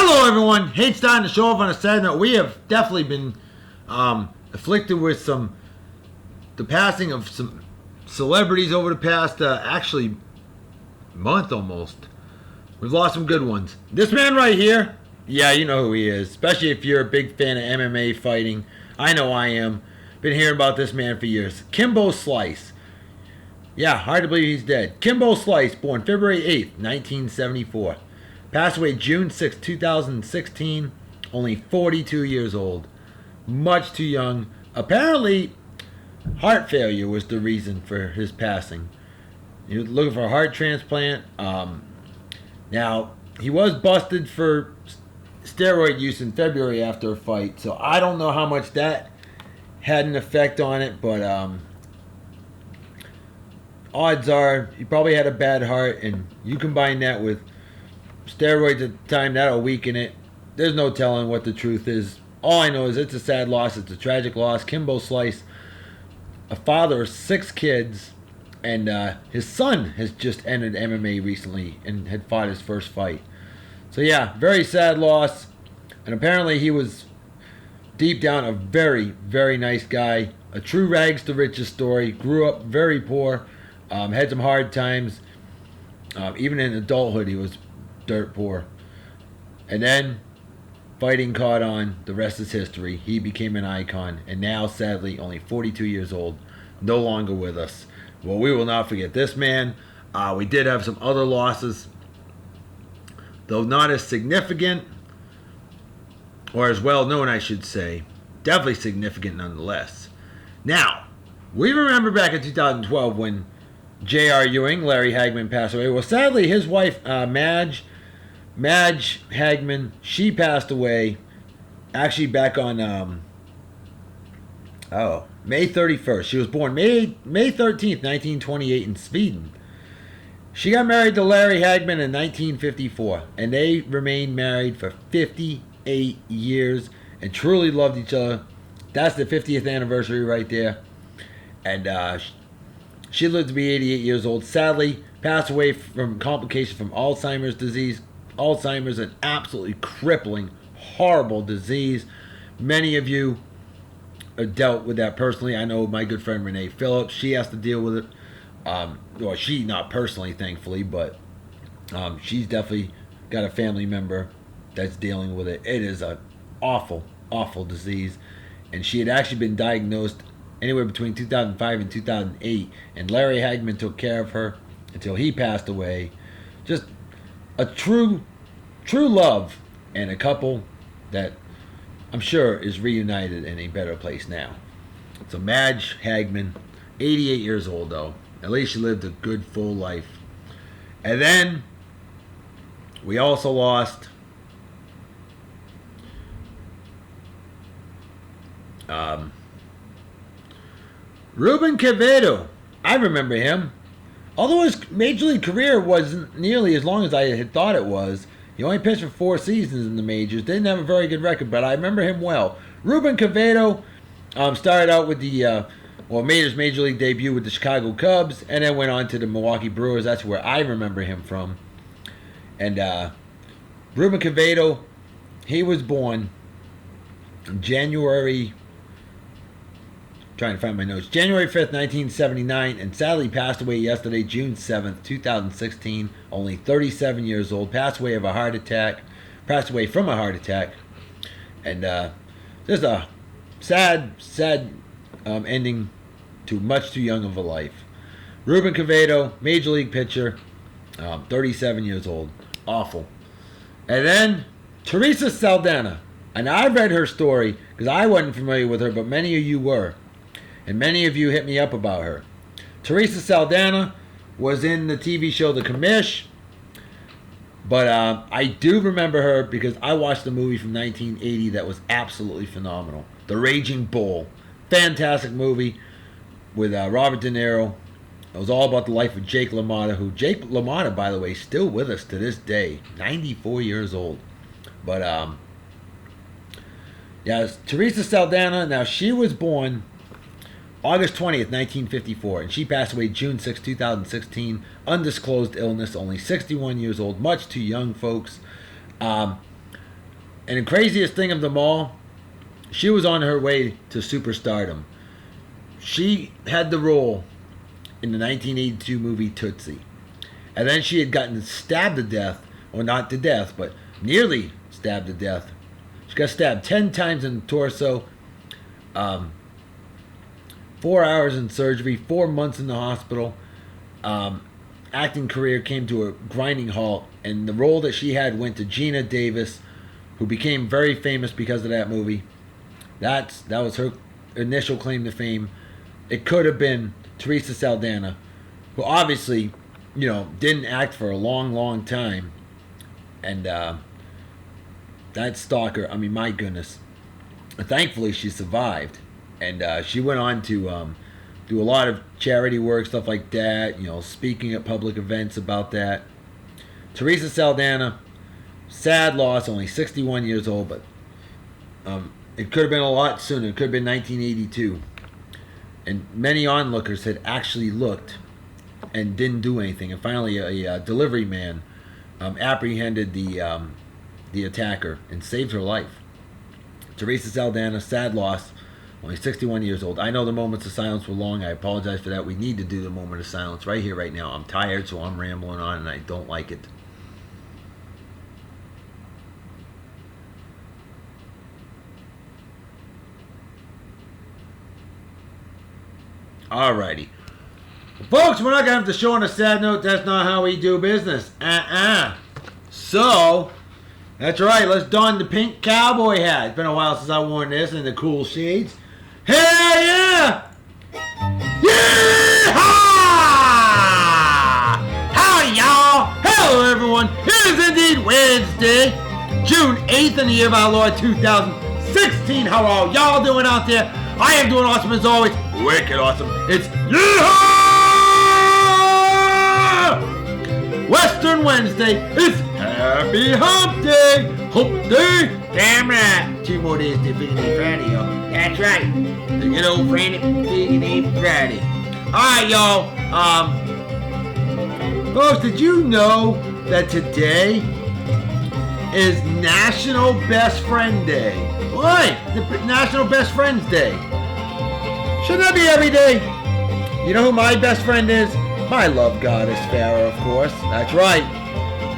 Hello, everyone. Hate starting the show off on a sad note. We have definitely been afflicted with the passing of some celebrities over the past, actually, month almost. We've lost some good ones. This man right here, yeah, you know who he is. Especially if you're a big fan of MMA fighting. I know I am. Been hearing about this man for years. Kimbo Slice. Yeah, hard to believe he's dead. Kimbo Slice, born February 8th, 1974. Passed away June 6, 2016. Only 42 years old. Much too young. Apparently, heart failure was the reason for his passing. He was looking for a heart transplant. Now, he was busted for steroid use in February after a fight, so I don't know how much that had an effect on it, but odds are he probably had a bad heart, and you combine that with steroids at the time, that'll weaken it. There's no telling what the truth is. All I know is it's a sad loss. It's a tragic loss. Kimbo Slice, a father of 6 kids, and his son has just entered MMA recently and had fought his first fight. So yeah, very sad loss. And apparently he was deep down a very, very nice guy. A true rags to riches story. Grew up very poor. Had some hard times. Even in adulthood he was dirt poor. And then fighting caught on. The rest is history. He became an icon. And now, sadly, only 42 years old. No longer with us. Well, we will not forget this man. We did have some other losses, though not as significant, or as well known, I should say. Definitely significant nonetheless. Now, we remember back in 2012 when J.R. Ewing, Larry Hagman, passed away. Well, sadly, his wife, Madge Hagman, she passed away actually back on May 31st. She was born May 13th, 1928 in Sweden. She got married to Larry Hagman in 1954, and they remained married for 58 years and truly loved each other. That's the 50th anniversary right there. And she lived to be 88 years old. Sadly, passed away from complications from Alzheimer's disease. Alzheimer's, an absolutely crippling, horrible disease. Many of you dealt with that personally. I know my good friend Renee Phillips, she has to deal with it. Well, she not personally, thankfully, but she's definitely got a family member that's dealing with it. It is an awful, awful disease. And she had actually been diagnosed anywhere between 2005 and 2008. And Larry Hagman took care of her until he passed away. Just a true love, and a couple that I'm sure is reunited in a better place now. So Madge Hagman, 88 years old though. At least she lived a good full life. And then we also lost Ruben Quevedo. I remember him. Although his major league career wasn't nearly as long as I had thought it was, he only pitched for 4 seasons in the majors. Didn't have a very good record, but I remember him well. Ruben Quevedo started out with made his major league debut with the Chicago Cubs, and then went on to the Milwaukee Brewers. That's where I remember him from. And Ruben Quevedo, he was born January 5th, 1979, and sadly passed away yesterday, June 7th, 2016, only 37 years old. Passed away from a heart attack. And just a sad ending to much too young of a life. Ruben Quevedo, major league pitcher, 37 years old. Awful. And then Teresa Saldana. And I read her story because I wasn't familiar with her, but many of you were. And many of you hit me up about her. Teresa Saldana was in the TV show The Commish. But I do remember her because I watched a movie from 1980 that was absolutely phenomenal. The Raging Bull. Fantastic movie with Robert De Niro. It was all about the life of Jake LaMotta, who Jake LaMotta, by the way, is still with us to this day. 94 years old. But, Teresa Saldana. Now, she was born August 20th, 1954, and she passed away June 6, 2016. Undisclosed illness, only 61 years old, much too young, folks. And the craziest thing of them all, she was on her way to superstardom. She had the role in the 1982 movie Tootsie. And then she had gotten stabbed to death, or not to death, but nearly stabbed to death. She got stabbed 10 times in the torso, 4 hours in surgery, 4 months in the hospital. Acting career came to a grinding halt, and the role that she had went to Gina Davis, who became very famous because of that movie. That was her initial claim to fame. It could have been Teresa Saldana, who obviously, didn't act for a long, long time. And that stalker, I mean, my goodness. Thankfully, she survived. And she went on to do a lot of charity work, stuff like that, speaking at public events about that. Teresa Saldana, sad loss, only 61 years old, but it could have been a lot sooner. It could have been 1982. And many onlookers had actually looked and didn't do anything. And finally, a delivery man apprehended the attacker and saved her life. Teresa Saldana, sad loss, only 61 years old. I know the moments of silence were long. I apologize for that. We need to do the moment of silence right here, right now. I'm tired, so I'm rambling on, and I don't like it. Alrighty. Folks, we're not going to have the show on a sad note. That's not how we do business. So, that's right. Let's don the pink cowboy hat. It's been a while since I worn this and the cool shades. Hell yeah! Yeehaw! Howdy, y'all. Hello, everyone. It is indeed Wednesday, June 8th in the year of our Lord 2016. How are y'all doing out there? I am doing awesome as always. Wicked awesome. It's yeehaw! Western Wednesday. It's Happy Hump Day. Hump Day. Damn right. 2 more days to Big Day Friday, y'all. That's right. The good old friend Big Day Friday. Alright, y'all. Folks, did you know that today is National Best Friend Day? What? The National Best Friends Day. Shouldn't that be every day? You know who my best friend is? My love goddess, Farrah, of course. That's right.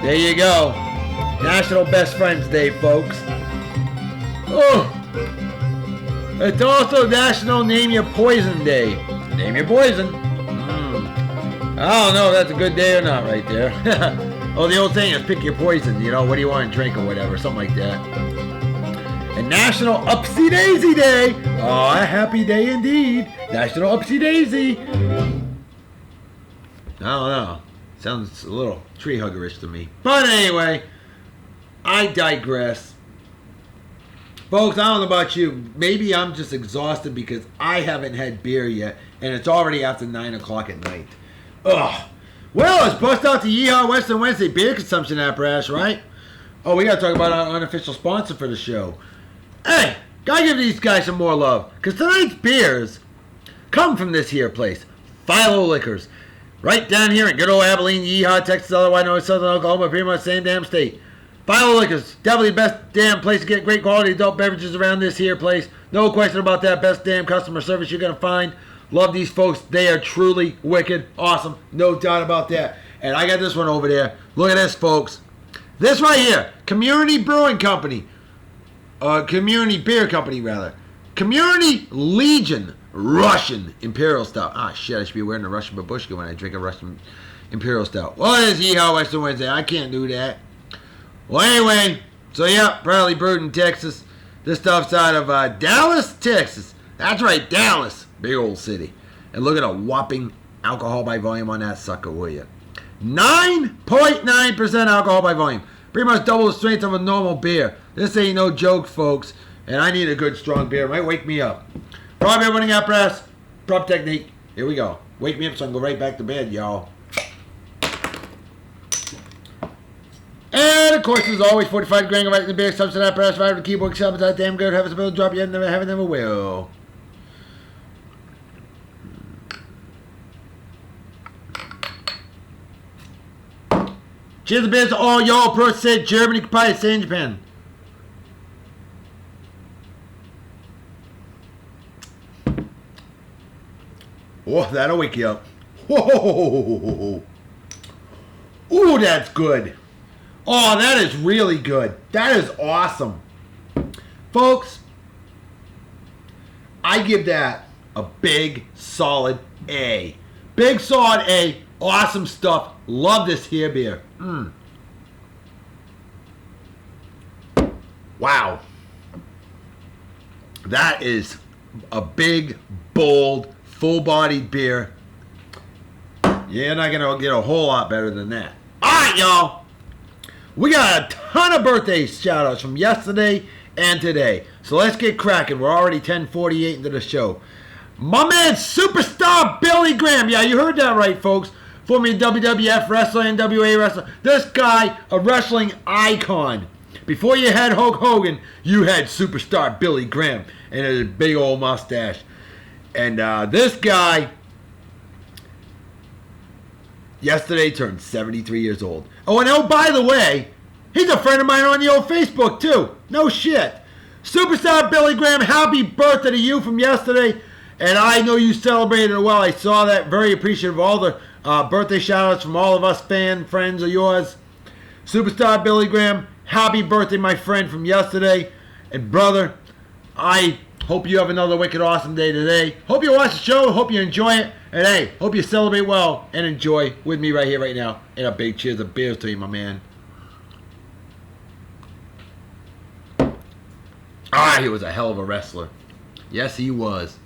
There you go. National Best Friends Day, folks. Oh. It's also National Name Your Poison Day. Name your poison. I don't know if that's a good day or not right there. Oh, the old thing is pick your poison. What do you want to drink or whatever. Something like that. And National Upsy Daisy Day. Oh, a happy day indeed. National Upsy Daisy. I don't know. Sounds a little tree huggerish to me. But anyway, I digress. Folks, I don't know about you. Maybe I'm just exhausted because I haven't had beer yet. And it's already after 9 o'clock at night. Ugh. Well, let's bust out the Yeehaw Western Wednesday beer consumption apparatus, right? Oh, we got to talk about our unofficial sponsor for the show. Hey, gotta give these guys some more love. Because tonight's beers come from this here place. FILO Liquors. Right down here in good old Abilene, Yeehaw, Texas, otherwise known as Southern Oklahoma, pretty much the same damn state. FILO Liquors, definitely the best damn place to get great quality adult beverages around this here place. No question about that. Best damn customer service you're going to find. Love these folks. They are truly wicked, awesome. No doubt about that. And I got this one over there. Look at this, folks. This right here, Community Brewing Company. Community Beer Company, rather. Community Legion Russian Imperial Stout. Ah, shit, I should be wearing a Russian babushka when I drink a Russian Imperial Stout. Well, it is Yeehaw Western Wednesday. I can't do that. Well, anyway, so yeah, proudly brewed in Texas. This stuff's out of Dallas, Texas. That's right, Dallas. Big old city. And look at a whopping alcohol by volume on that sucker, will you? 9.9% alcohol by volume. Pretty much double the strength of a normal beer. This ain't no joke, folks. And I need a good, strong beer. It might wake me up. Proper running apparatus. Prop technique. Here we go. Wake me up so I can go right back to bed, y'all. And, of course, as always, 45 grand right in the beer. Substance apparatus. Right with the keyboard. Except that damn good. Have a bill drop yet. Never have it. Never will. Cheers to beers to all y'all. Pro said Germany, Japan, stay in Japan. Oh, that'll wake you up. Whoa. Ooh, that's good. Oh, that is really good. That is awesome. Folks, I give that a big, solid A. Big, solid A. Awesome stuff. Love this here beer. Wow. That is a big, bold, full-bodied beer. You're not going to get a whole lot better than that. All right, y'all. We got a ton of birthday shout-outs from yesterday and today. So let's get cracking. We're already 10:48 into the show. My man, Superstar Billy Graham. Yeah, you heard that right, folks. Former WWF wrestler, NWA wrestler. This guy, a wrestling icon. Before you had Hulk Hogan, you had Superstar Billy Graham and his big old mustache. And this guy, yesterday turned 73 years old. Oh, and oh, by the way, he's a friend of mine on the old Facebook, too. No shit. Superstar Billy Graham, happy birthday to you from yesterday. And I know you celebrated it well. I saw that. Very appreciative of all the birthday shout-outs from all of us friends of yours. Superstar Billy Graham, happy birthday, my friend, from yesterday. And brother, I hope you have another wicked awesome day today. Hope you watch the show. Hope you enjoy it. And hey, hope you celebrate well and enjoy with me right here, right now. And a big cheers of beers to you, my man. He was a hell of a wrestler. Yes, he was.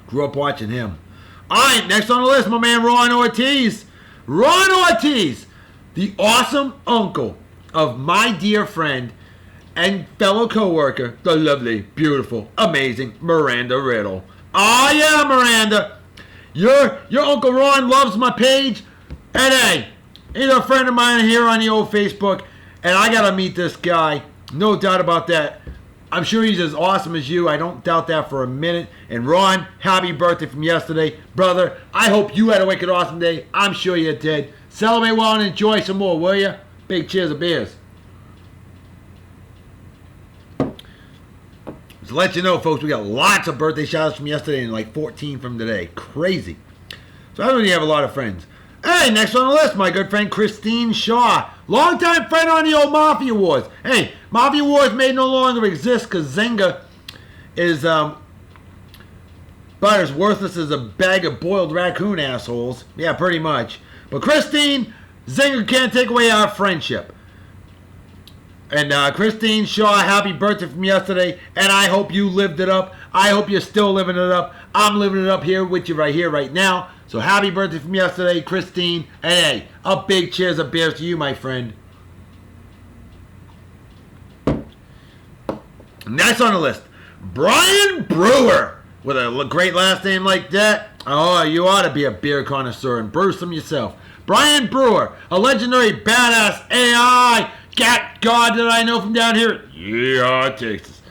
Grew up watching him. All right, next on the list, my man Ron Ortiz. Ron Ortiz, the awesome uncle of my dear friend and fellow co-worker, the lovely, beautiful, amazing Miranda Riddle. Oh yeah, Miranda. Your Uncle Ron loves my page. And hey, he's a friend of mine here on the old Facebook. And I got to meet this guy. No doubt about that. I'm sure he's as awesome as you. I don't doubt that for a minute. And Ron, happy birthday from yesterday. Brother, I hope you had a wicked awesome day. I'm sure you did. Celebrate well and enjoy some more, will you? Big cheers of beers. Just to let you know, folks, we got lots of birthday shout-outs from yesterday and like 14 from today. Crazy. So I really have a lot of friends. Hey, next on the list, my good friend Christine Shaw. Longtime friend on the old Mafia Wars. Hey, Mafia Wars may no longer exist because Zynga is about as worthless as a bag of boiled raccoon assholes. Yeah, pretty much. But Christine, Zynga can't take away our friendship. And Christine Shaw, happy birthday from yesterday. And I hope you lived it up. I hope you're still living it up. I'm living it up here with you right here, right now. So happy birthday from yesterday, Christine. And hey, a big cheers of beers to you, my friend. Next on the list, Bryan Brewer. With a great last name like that, oh, you ought to be a beer connoisseur and brew some yourself. Bryan Brewer, a legendary badass AI cat god that I know from down here. Yeah, Texas.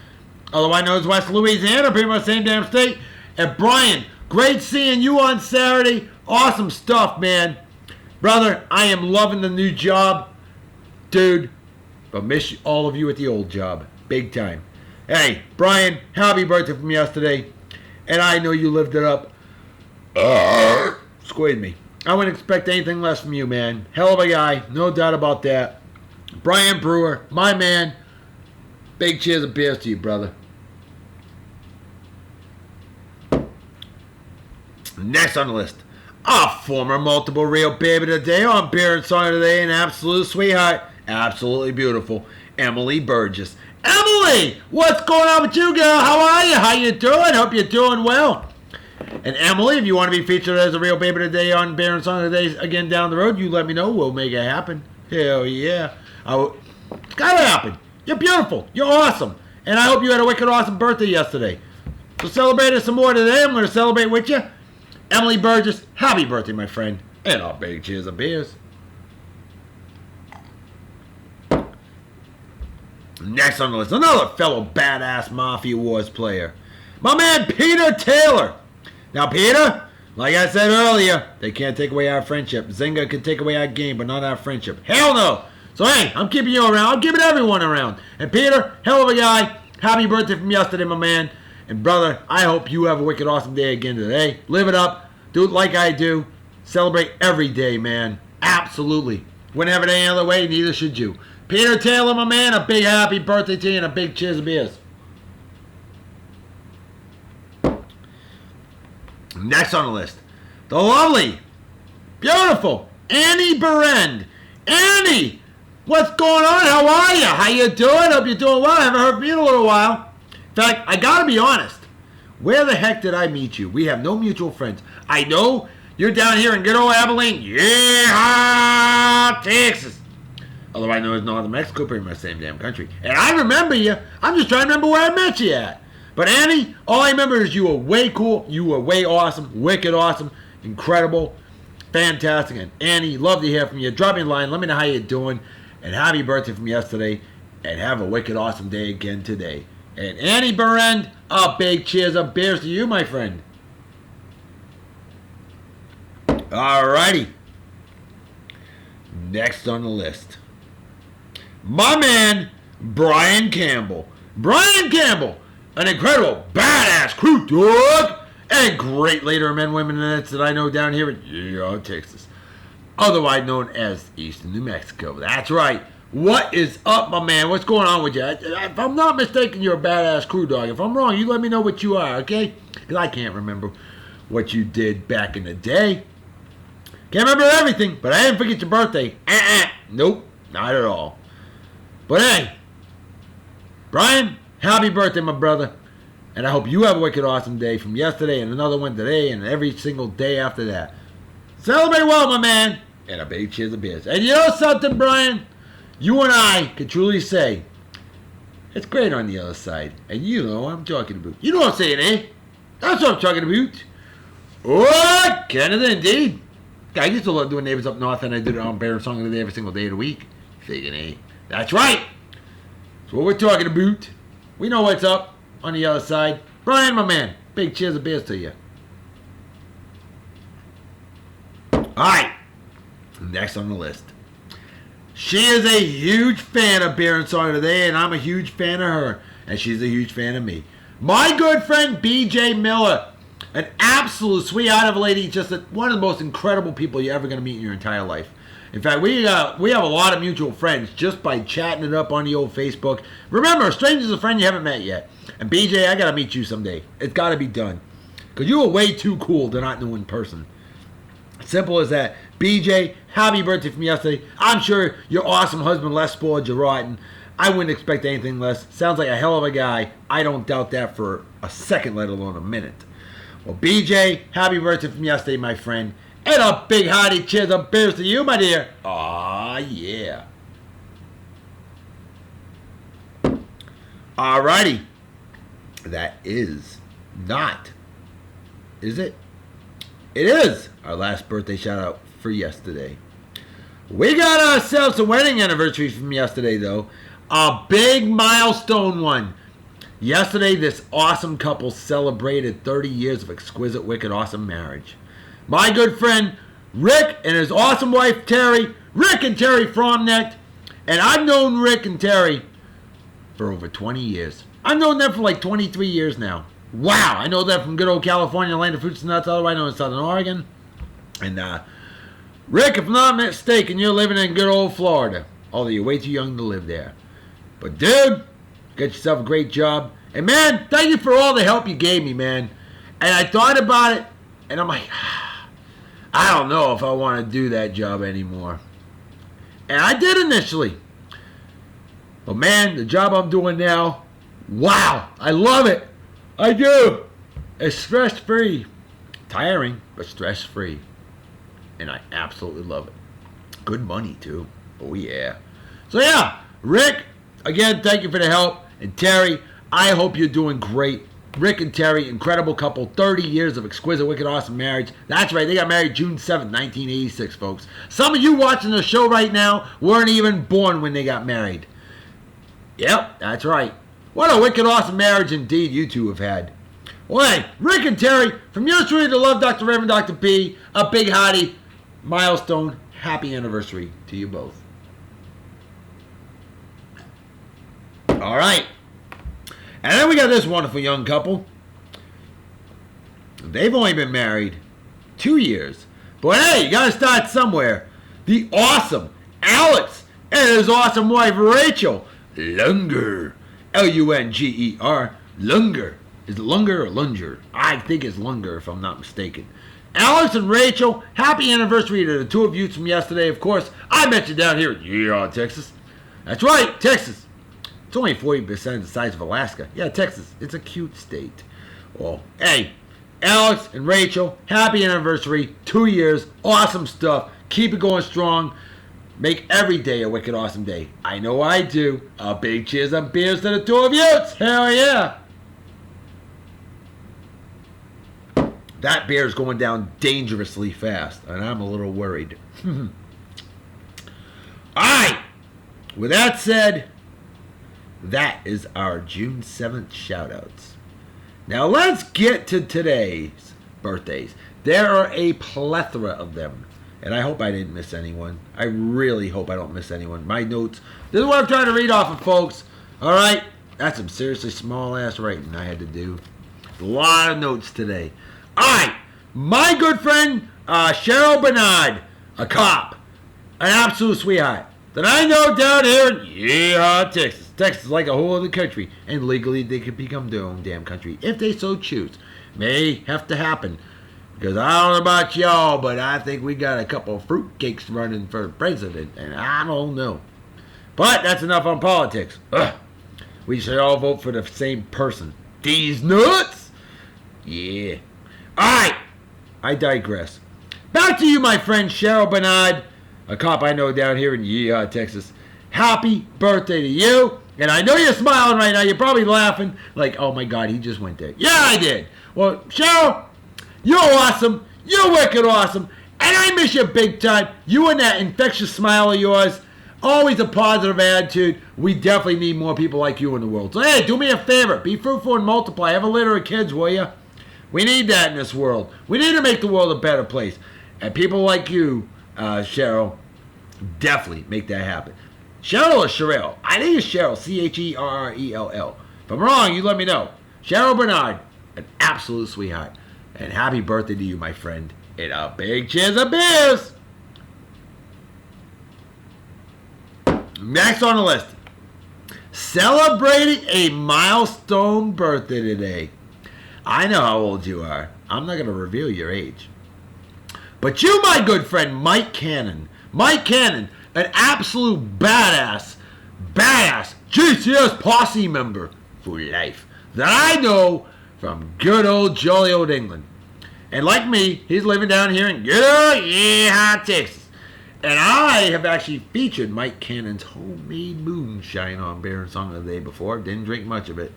Otherwise known as West Louisiana, pretty much the same damn state. And Bryan, great seeing you on Saturday. Awesome stuff, man. Brother, I am loving the new job. Dude, but miss all of you at the old job. Big time. Hey, Bryan, happy birthday from yesterday. And I know you lived it up. Squid me. I wouldn't expect anything less from you, man. Hell of a guy. No doubt about that. Bryan Brewer, my man. Big cheers of beers to you, brother. Next on the list, a former multiple real baby today on Beer and Song today, an absolute sweetheart, absolutely beautiful, Emily Burgess. Emily, what's going on with you, girl? How are you? How you doing? Hope you're doing well. And Emily, if you want to be featured as a real baby today on Beer and Song today again down the road, you let me know. We'll make it happen. Hell yeah. It's got to happen. You're beautiful. You're awesome. And I hope you had a wicked awesome birthday yesterday. So celebrate it some more today. I'm going to celebrate with you. Emily Burgess, happy birthday, my friend. And a big cheers of beers. Next on the list, another fellow badass Mafia Wars player. My man, Peter Taylor. Now, Peter, like I said earlier, they can't take away our friendship. Zynga can take away our game, but not our friendship. Hell no. So, hey, I'm keeping you around. I'm keeping everyone around. And Peter, hell of a guy. Happy birthday from yesterday, my man. And brother, I hope you have a wicked awesome day again today. Live it up. Do it like I do. Celebrate every day, man. Absolutely. Wouldn't have it any other way, neither should you. Peter Taylor, my man, a big happy birthday to you and a big cheers of beers. Next on the list, the lovely, beautiful Annie Berend. Annie, what's going on? How are you? How you doing? Hope you're doing well. I haven't heard from you in a little while. In fact, I gotta be honest. Where the heck did I meet you? We have no mutual friends. I know you're down here in good old Abilene. Yeah, Texas. Otherwise known as Northern Mexico, pretty much the same damn country. And I remember you. I'm just trying to remember where I met you at. But Annie, all I remember is you were way cool. You were way awesome. Wicked awesome. Incredible. Fantastic. And Annie, love to hear from you. Drop me a line. Let me know how you're doing. And happy birthday from yesterday. And have a wicked awesome day again today. And Annie Berend, a big cheers of beers to you, my friend. Alrighty. Next on the list, my man, Bryan Campbell. Bryan Campbell, an incredible, badass crew dog, and great leader of men, women, and that I know down here in Texas. Otherwise known as Eastern New Mexico. That's right. What is up, my man? What's going on with you? If I'm not mistaken, you're a badass crew dog. If I'm wrong, you let me know what you are, okay? Because I can't remember what you did back in the day. Can't remember everything, but I didn't forget your birthday. Nope, not at all. But hey, Bryan, happy birthday, my brother. And I hope you have a wicked awesome day from yesterday and another one today and every single day after that. Celebrate well, my man. And a big cheers of beers. And you know something, Bryan? You and I can truly say, it's great on the other side. And you know what I'm talking about. You know what I'm saying, eh? That's what I'm talking about. Oh, Canada indeed. I used to love doing Neighbors Up North, and I did it on Bear Song of the Day every single day of the week. Thinking, eh? That's right. That's what we're talking about. We know what's up on the other side. Bryan, my man, big cheers of beers to you. Alright. Next on the list. She is a huge fan of Beer and Song of the Day, and I'm a huge fan of her. And she's a huge fan of me. My good friend, BJ Miller. An absolute sweetheart of a lady, just one of the most incredible people you're ever going to meet in your entire life. In fact, we have a lot of mutual friends just by chatting it up on the old Facebook. Remember, a stranger's a friend you haven't met yet. And BJ, I got to meet you someday. It's got to be done. Because you were way too cool to not know in person. Simple as that. BJ, happy birthday from yesterday. I'm sure your awesome husband, Les spoiled you rotten. I wouldn't expect anything less. Sounds like a hell of a guy. I don't doubt that for a second, let alone a minute. Well, BJ, happy birthday from yesterday, my friend. And a big hearty cheers of beers to you, my dear. Aw, yeah. Alrighty. That is not. Is it? It is our last birthday shout out for yesterday. We got ourselves a wedding anniversary from yesterday, though. A big milestone one. Yesterday, this awesome couple celebrated 30 years of exquisite, wicked, awesome marriage. My good friend, Rick, and his awesome wife, Terry. Rick and Terry Fromnecht. And I've known Rick and Terry for over 20 years. I've known them for like 23 years now. Wow, I know them from good old California, land of fruits and nuts, otherwise known as Southern Oregon. And Rick, if I'm not mistaken, you're living in good old Florida. Although you're way too young to live there. But dude, get yourself a great job. And man, thank you for all the help you gave me, man. And I thought about it, and I'm like, I don't know if I want to do that job anymore. And I did initially. But man, the job I'm doing now, wow, I love it. I do. It's stress-free. Tiring, but stress-free. And I absolutely love it. Good money, too. Oh, yeah. So, yeah, Rick, again, thank you for the help. And Terry, I hope you're doing great. Rick and Terry, incredible couple. 30 years of exquisite, wicked, awesome marriage. That's right, they got married June 7th, 1986, folks. Some of you watching the show right now weren't even born when they got married. Yep, that's right. What a wicked, awesome marriage indeed you two have had. Well, hey, Rick and Terry, from yours truly to love, Dr. Reverend Dr. B, a big hottie, milestone, happy anniversary to you both. All right. And then we got this wonderful young couple. They've only been married 2 years. But hey, you got to start somewhere. The awesome Alex and his awesome wife Rachael. Lunger. Lunger. Lunger. Is it Lunger or Lunger? I think it's Lunger if I'm not mistaken. Alex and Rachael, happy anniversary to the two of you from yesterday. Of course, I met you down here in Texas. That's right, Texas. It's only 40% the size of Alaska. Yeah, Texas. It's a cute state. Well, hey, Alex and Rachael, happy anniversary. 2 years. Awesome stuff. Keep it going strong. Make every day a wicked awesome day. I know I do. A big cheers and beers to the two of you. Hell yeah. That beer is going down dangerously fast, and I'm a little worried. All right. With that said, that is our June 7th shoutouts. Now let's get to today's birthdays. There are a plethora of them, and I hope I didn't miss anyone. I really hope I don't miss anyone. My notes, this is what I'm trying to read off of, folks. All right? That's some seriously small-ass writing I had to do. A lot of notes today. All right. My good friend, Cherrell Bernard, a cop, an absolute sweetheart, that I know down here in Texas. Texas is like a whole other country, and legally they could become their own damn country if they so choose. May have to happen, because I don't know about y'all, but I think we got a couple of fruitcakes running for president, and I don't know. But that's enough on politics. Ugh. We should all vote for the same person. These nuts? Yeah. All right. I digress. Back to you, my friend Cherrell Bernard, a cop I know down here in Texas. Happy birthday to you. And I know you're smiling right now. You're probably laughing like, oh my God, he just went there. Yeah, I did. Well, Cherrell, you're awesome. You're wicked awesome. And I miss you big time. You and that infectious smile of yours. Always a positive attitude. We definitely need more people like you in the world. So, hey, do me a favor. Be fruitful and multiply. Have a litter of kids, will you? We need that in this world. We need to make the world a better place. And people like you, Cherrell, definitely make that happen. Cherrell or Cherrell? I think it's Cherrell. Cherrell. If I'm wrong, you let me know. Cherrell Bernard, an absolute sweetheart. And happy birthday to you, my friend. And a big cheers of beers. Next on the list. Celebrating a milestone birthday today. I know how old you are. I'm not going to reveal your age. But you, my good friend, Mike Cannon. Mike Cannon, an absolute badass GCS posse member for life that I know from good old jolly old England. And like me, he's living down here in good old Texas. And I have actually featured Mike Cannon's homemade moonshine on Beer and Song of the Day before. Didn't drink much of it.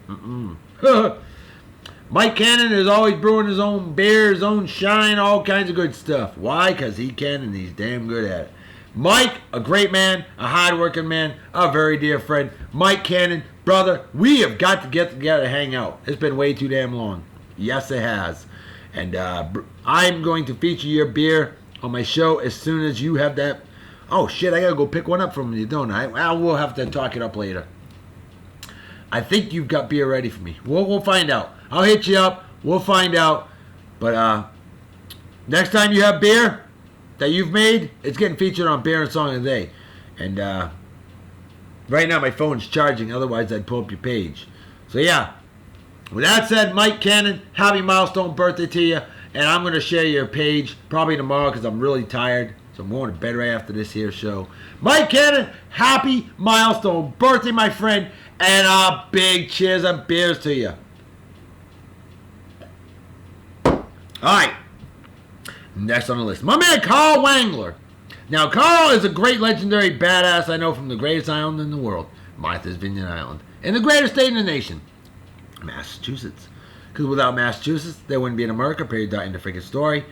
Mike Cannon is always brewing his own beer, his own shine, all kinds of good stuff. Why? Because he can and he's damn good at it. Mike, a great man, a hard-working man, a very dear friend. Mike Cannon, brother, we have got to get together to hang out. It's been way too damn long. Yes, it has. And I'm going to feature your beer on my show as soon as you have that. Oh, shit, I got to go pick one up from you, don't I? Well, we'll have to talk it up later. I think you've got beer ready for me. We'll find out. I'll hit you up. We'll find out. But next time you have beer that you've made, it's getting featured on Beer and Song of the Day. And right now my phone's charging. Otherwise, I'd pull up your page. So, yeah. With that said, Mike Cannon, happy milestone birthday to you. And I'm going to share your page probably tomorrow because I'm really tired. So I'm going to bed right after this here show. Mike Cannon, happy milestone birthday, my friend. And a big cheers and beers to you. Alright. Next on the list. My man Carl Wangler. Now, Carl is a great legendary badass I know from the greatest island in the world. Martha's Vineyard Island. And the greatest state in the nation. Massachusetts. Because without Massachusetts, there wouldn't be an America, period, dot, in the freaking story.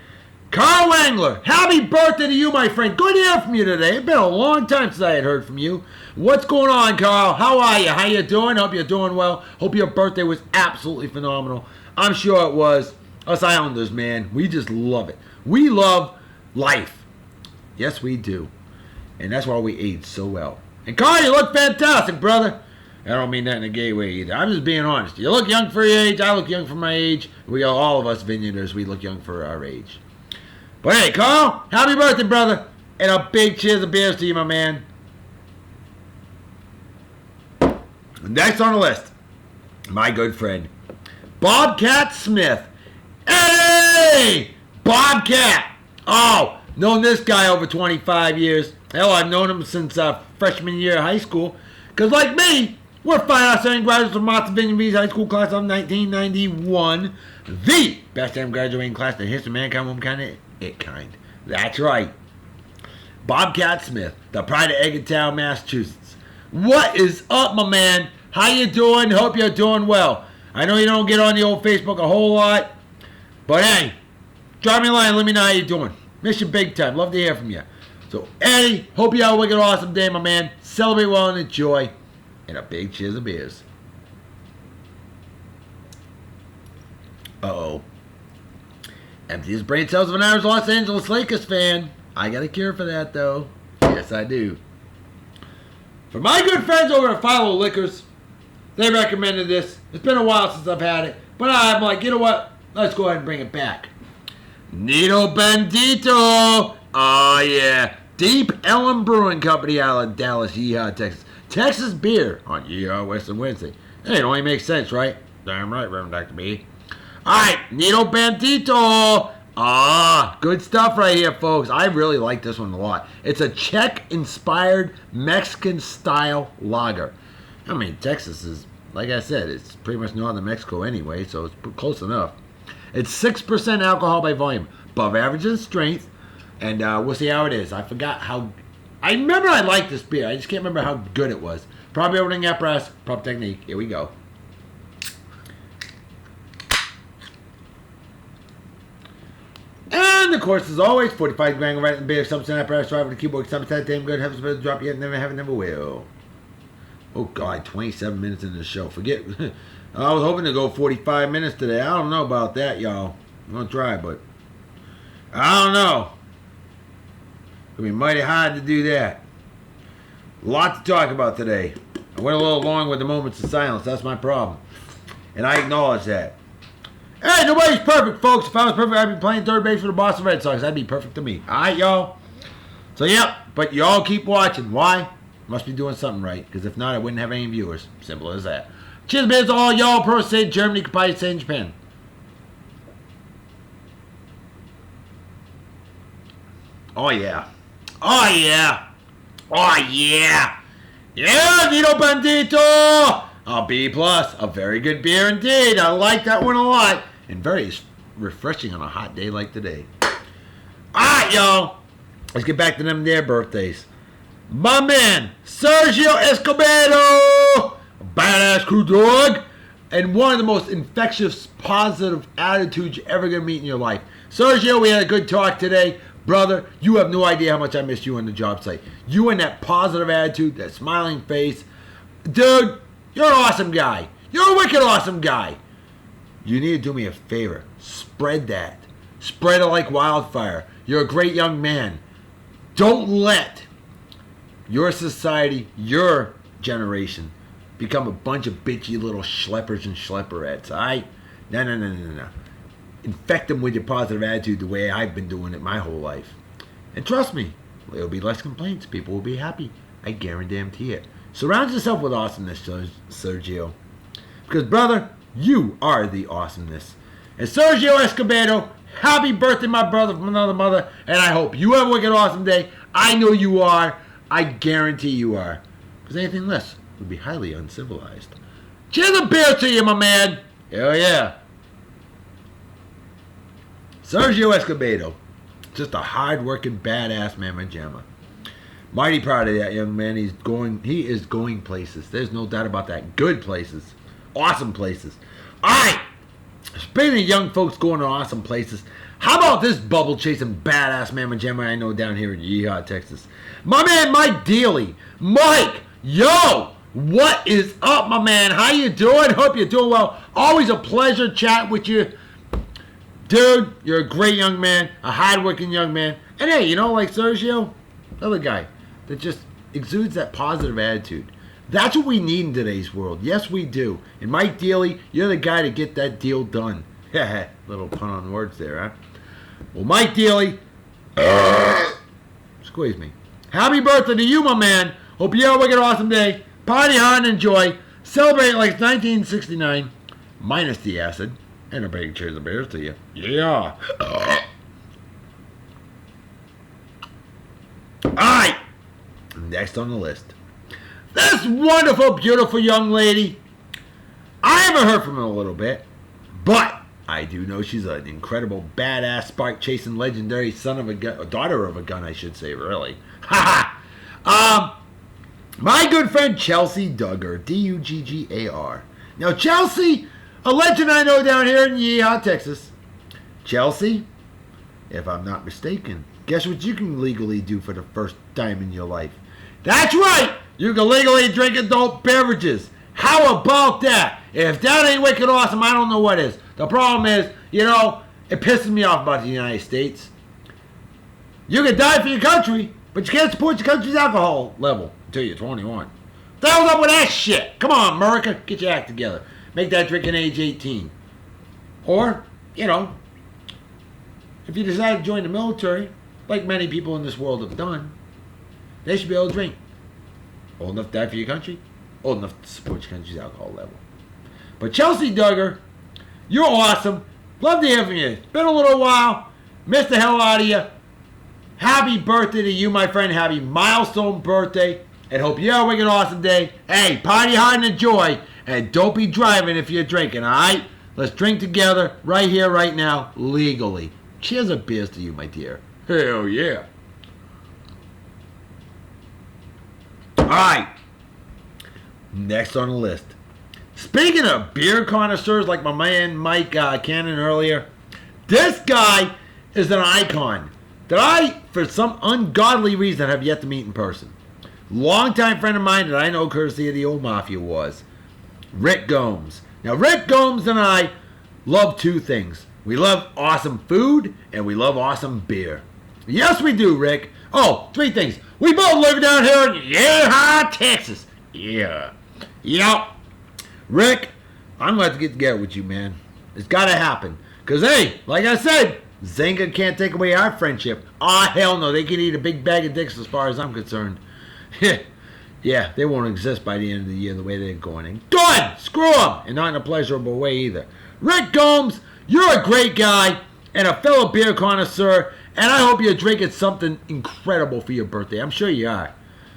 Carl Wangler, happy birthday to you, my friend. Good to hear from you today. It's been a long time since I had heard from you. What's going on, Carl? How are you? How you doing? Hope you're doing well. Hope your birthday was absolutely phenomenal. I'm sure it was. Us Islanders, man, we just love it. We love life. Yes, we do. And that's why we age so well. And Carl, you look fantastic, brother. I don't mean that in a gay way either. I'm just being honest. You look young for your age. I look young for my age. We are all of us vineyarders. We look young for our age. But hey, Carl, happy birthday, brother. And a big cheers of beers to you, my man. Next on the list, my good friend, Bobcat Smith. Hey! Bobcat! Oh, known this guy over 25 years. Hell, I've known him since freshman year of high school. Because like me, we're fine outstanding graduates from Martha Vineyard V's high school class of 1991. The best damn graduating class in the history of mankind, womankind, it kind. That's right. Bobcat Smith, the pride of Eggintown, Massachusetts. What is up, my man? How you doing? Hope you're doing well. I know you don't get on the old Facebook a whole lot, but hey, drop me a line. Let me know how you're doing. Miss you big time. Love to hear from you. So, Eddie, hope you have a wicked awesome day, my man. Celebrate well and enjoy. And a big cheers of beers. Uh-oh. Empty his brain cells of an average Los Angeles Lakers fan. I got a cure for that, though. Yes, I do. For my good friends over at FILO Liquors, they recommended this. It's been a while since I've had it. But I'm like, you know what? Let's go ahead and bring it back. Neato Bandito. Oh, yeah. Deep Ellum Brewing Company out of Dallas, Yeehaw, Texas. Texas beer on Yeehaw Western Wednesday. Hey, it only makes sense, right? Damn right, Reverend Dr. B. Alright, Neato Bandito. Ah, good stuff right here, folks. I really like this one a lot. It's a Czech-inspired Mexican-style lager. I mean, Texas is, like I said, it's pretty much northern Mexico anyway, so it's close enough. It's 6% alcohol by volume, above average in strength, and we'll see how it is. I forgot how... I remember I liked this beer. I just can't remember how good it was. Probably opening apparatus, prop technique. Here we go. And of course, as always, 45 grand right in the beer, something apparatus, drive with the keyboard, something that damn good, haven't supposed to drop yet, never have, never will. Oh God, 27 minutes into the show. Forget. I was hoping to go 45 minutes today. I don't know about that, y'all. I'm gonna try, but I don't know. It's gonna be mighty hard to do that. A lot to talk about today. I went a little long with the moments of silence. That's my problem, and I acknowledge that. Hey, nobody's perfect, folks. If I was perfect, I'd be playing third base for the Boston Red Sox. That'd be perfect to me. All right, y'all. So, yep. But y'all keep watching. Why? Must be doing something right. Because if not, I wouldn't have any viewers. Simple as that. Cheers, beers to all y'all. Pro State, Germany, Kapaya State, Japan. Oh, yeah. Oh, yeah. Oh, yeah. Yeah, Neato Bandito. A B+. A very good beer indeed. I like that one a lot. And very refreshing on a hot day like today. Alright, y'all. Let's get back to them their birthdays. My man, Sergio Escobedo. A badass crew dog. And one of the most infectious, positive attitudes you're ever going to meet in your life. Sergio, we had a good talk today. Brother, you have no idea how much I missed you on the job site. You and that positive attitude, that smiling face. Dude, you're an awesome guy. You're a wicked awesome guy. You need to do me a favor. Spread that. Spread it like wildfire. You're a great young man. Don't let your society, your generation, become a bunch of bitchy little schleppers and schlepperettes, alright? No. Infect them with your positive attitude the way I've been doing it my whole life. And trust me, there'll be less complaints. People will be happy. I guarantee it. Surround yourself with awesomeness, Sergio. Because, brother, you are the awesomeness. And Sergio Escobedo, happy birthday, my brother from another mother. And I hope you have a wicked awesome day. I know you are. I guarantee you are. Because anything less would be highly uncivilized. Cheers a beer to you, my man. Hell yeah. Sergio Escobedo. Just a hard-working, badass mamma jamma. Mighty proud of that young man. He is going places. There's no doubt about that. Good places. Awesome places. Alright. Speaking of young folks going to awesome places, how about this bubble chasing badass mamma jamma I know down here in Yeehaw, Texas? My man, Mike Dealey. Mike, yo, what is up, my man? How you doing? Hope you're doing well. Always a pleasure chatting with you. Dude, you're a great young man, a hard-working young man. And hey, you know, like Sergio, another guy that just exudes that positive attitude. That's what we need in today's world. Yes, we do. And Mike Dealey, you're the guy to get that deal done. Little pun on words there, huh? Well, Mike Dealey, Squeeze me. Happy birthday to you, my man. Hope you have a wicked awesome day. Party hard and enjoy. Celebrate like it's 1969. Minus the acid. And a big cheers and beers to you. Yeah. Alright. Next on the list. This wonderful, beautiful young lady. I haven't heard from her in a little bit. But I do know she's an incredible, badass, spark-chasing, legendary son of a gun, daughter of a gun, I should say, really. Ha ha! My good friend Chelsea Duggar, Duggar. Now, Chelsea, a legend I know down here in Yeehaw, Texas. Chelsea, if I'm not mistaken, guess what you can legally do for the first time in your life? That's right! You can legally drink adult beverages. How about that? If that ain't wicked awesome, I don't know what is. The problem is, it pisses me off about the United States. You can die for your country, but you can't support your country's alcohol level until you're 21. What the hell's up with that shit? Come on, America, get your act together. Make that drinking age 18. Or, if you decide to join the military, like many people in this world have done, they should be able to drink. Old enough to die for your country, old enough to support your country's alcohol level. But Chelsea Duggar, you're awesome. Love to hear from you. It's been a little while. Missed the hell out of you. Happy birthday to you, my friend. Happy milestone birthday. And hope you have a wicked awesome day. Hey, party hard and enjoy. And don't be driving if you're drinking, alright? Let's drink together right here, right now, legally. Cheers of beers to you, my dear. Hell yeah. Alright. Next on the list. Speaking of beer connoisseurs like my man Mike Cannon earlier, this guy is an icon that I, for some ungodly reason, have yet to meet in person. Longtime friend of mine that I know courtesy of the old Mafia was Rick Gomes. Now, Rick Gomes and I love two things. We love awesome food, and we love awesome beer. Yes, we do, Rick. Oh, three things. We both live down here in Yeehaw, Texas. Yeah. Yep. Rick, I'm going to have to get together with you, man. It's got to happen. Because, hey, like I said, Zynga can't take away our friendship. Ah, hell no. They can eat a big bag of dicks as far as I'm concerned. Yeah, they won't exist by the end of the year the way they're going. And done! Screw them! And not in a pleasurable way either. Rick Gomes, you're a great guy and a fellow beer connoisseur, and I hope you're drinking something incredible for your birthday. I'm sure you are.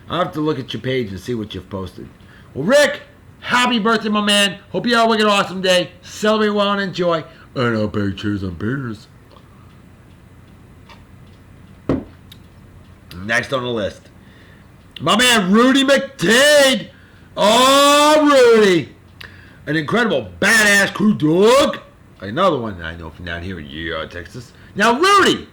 I'll have to look at your page and see what you've posted. Well, Rick, happy birthday, my man. Hope you have a wicked awesome day. Celebrate well and enjoy. And I'll pay cheers on beers. Next on the list, my man Rudy McDade. Oh, Rudy. An incredible badass crew dog. Another one that I know from down here in Yeehaw, Texas. Now, Rudy,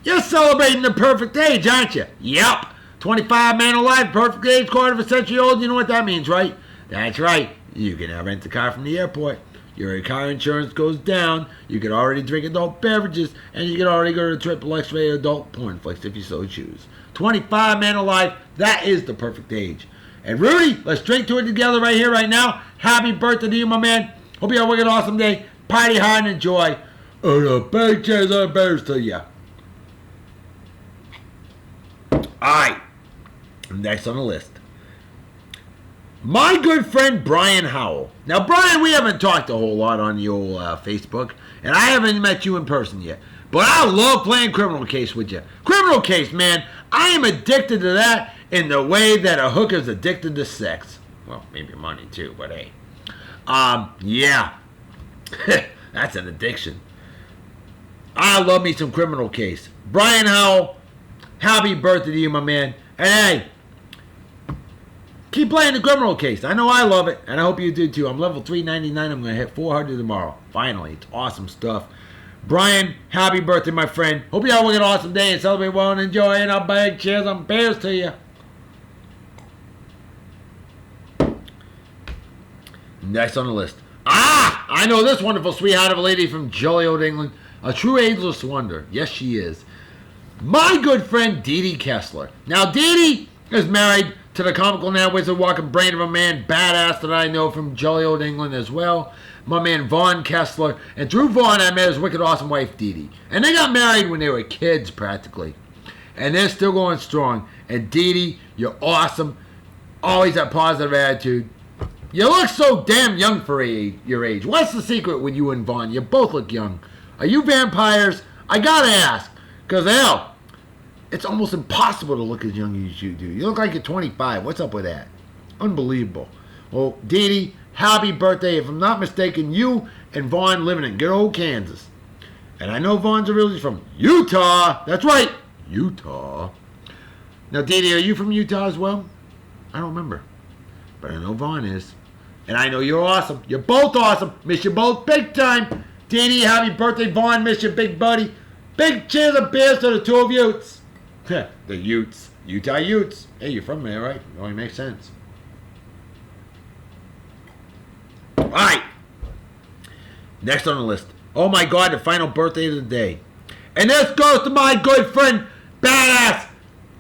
you're celebrating the perfect age, aren't you? Yep. 25 man alive, perfect age, quarter of a century old. You know what that means, right? That's right. You can now rent a car from the airport. Your car insurance goes down. You can already drink adult beverages. And you can already go to triple X-rated adult porn flicks if you so choose. 25 man alive. That is the perfect age. And Rudy, let's drink to it together right here, right now. Happy birthday to you, my man. Hope you have a wicked awesome day. Party hard and enjoy. And a big cheers and beers to you. Alright. Next on the list, my good friend Bryan Howell. Now, Bryan, we haven't talked a whole lot on the old Facebook, and I haven't met you in person yet. But I love playing Criminal Case with you. Criminal Case, man, I am addicted to that in the way that a hooker's addicted to sex. Well, maybe money too, but hey. Yeah. That's an addiction. I love me some Criminal Case. Bryan Howell, happy birthday to you, my man. And hey, keep playing the Criminal Case. I know I love it, and I hope you do too. I'm level 399. I'm going to hit 400 tomorrow. Finally, it's awesome stuff. Bryan, happy birthday, my friend. Hope you have an awesome day and celebrate well and enjoy. And I'll bag cheers on beers to you. Next on the list. I know this wonderful sweetheart of a lady from jolly old England. A true ageless wonder. Yes, she is. My good friend DeDe Kessler. Now, DeDe is married to the comical now wizard walking brain of a man, badass that I know from jolly old England as well. My man Vaughn Kessler. And through Vaughn, I met his wicked awesome wife, DeDe. And they got married when they were kids, practically. And they're still going strong. And DeDe, you're awesome. Always a positive attitude. You look so damn young for your age. What's the secret with you and Vaughn? You both look young. Are you vampires? I gotta ask. Because, hell, it's almost impossible to look as young as you do. You look like you're 25. What's up with that? Unbelievable. Well, DeDe, happy birthday. If I'm not mistaken, you and Vaughn living in good old Kansas. And I know Vaughn's originally from Utah. That's right, Utah. Now, DeDe, are you from Utah as well? I don't remember. But I know Vaughn is. And I know you're awesome. You're both awesome. Miss you both big time. DeDe, happy birthday. Vaughn, miss you, big buddy. Big cheers of beers to the two of Utes. The Utes. Utah Utes. Hey, you're from there, right? It only makes sense. All right. Next on the list. Oh, my God, the final birthday of the day. And this goes to my good friend, badass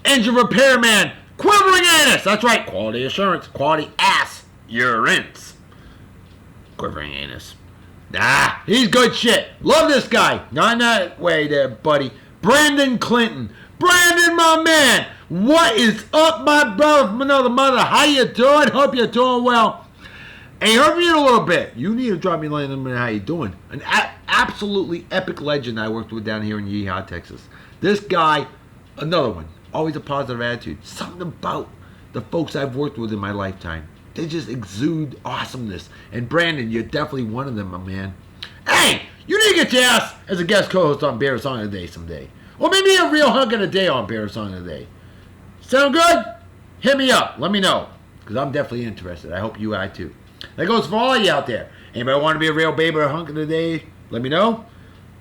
engine repairman, Quivering Anus. That's right. Quality assurance. Quality ass. Urines. Quivering Anus. Nah, he's good shit. Love this guy. Not in that way there, buddy. Brandon Clinton. Brandon, my man. What is up, my brother from another mother? How you doing? Hope you're doing well. Hey, heard me in a little bit. You need to drop me a line on how you doing. An absolutely epic legend I worked with down here in Yeehaw, Texas. This guy, another one. Always a positive attitude. Something about the folks I've worked with in my lifetime. They just exude awesomeness. And Brandon, you're definitely one of them, my man. Hey, you need to get your ass as a guest co-host on Bear Song of the Day someday. Or maybe a real hunk of the day on Bear Song of the Day. Sound good? Hit me up. Let me know. Because I'm definitely interested. I hope you are too. That goes for all of you out there. Anybody want to be a real baby or a hunk of the day? Let me know.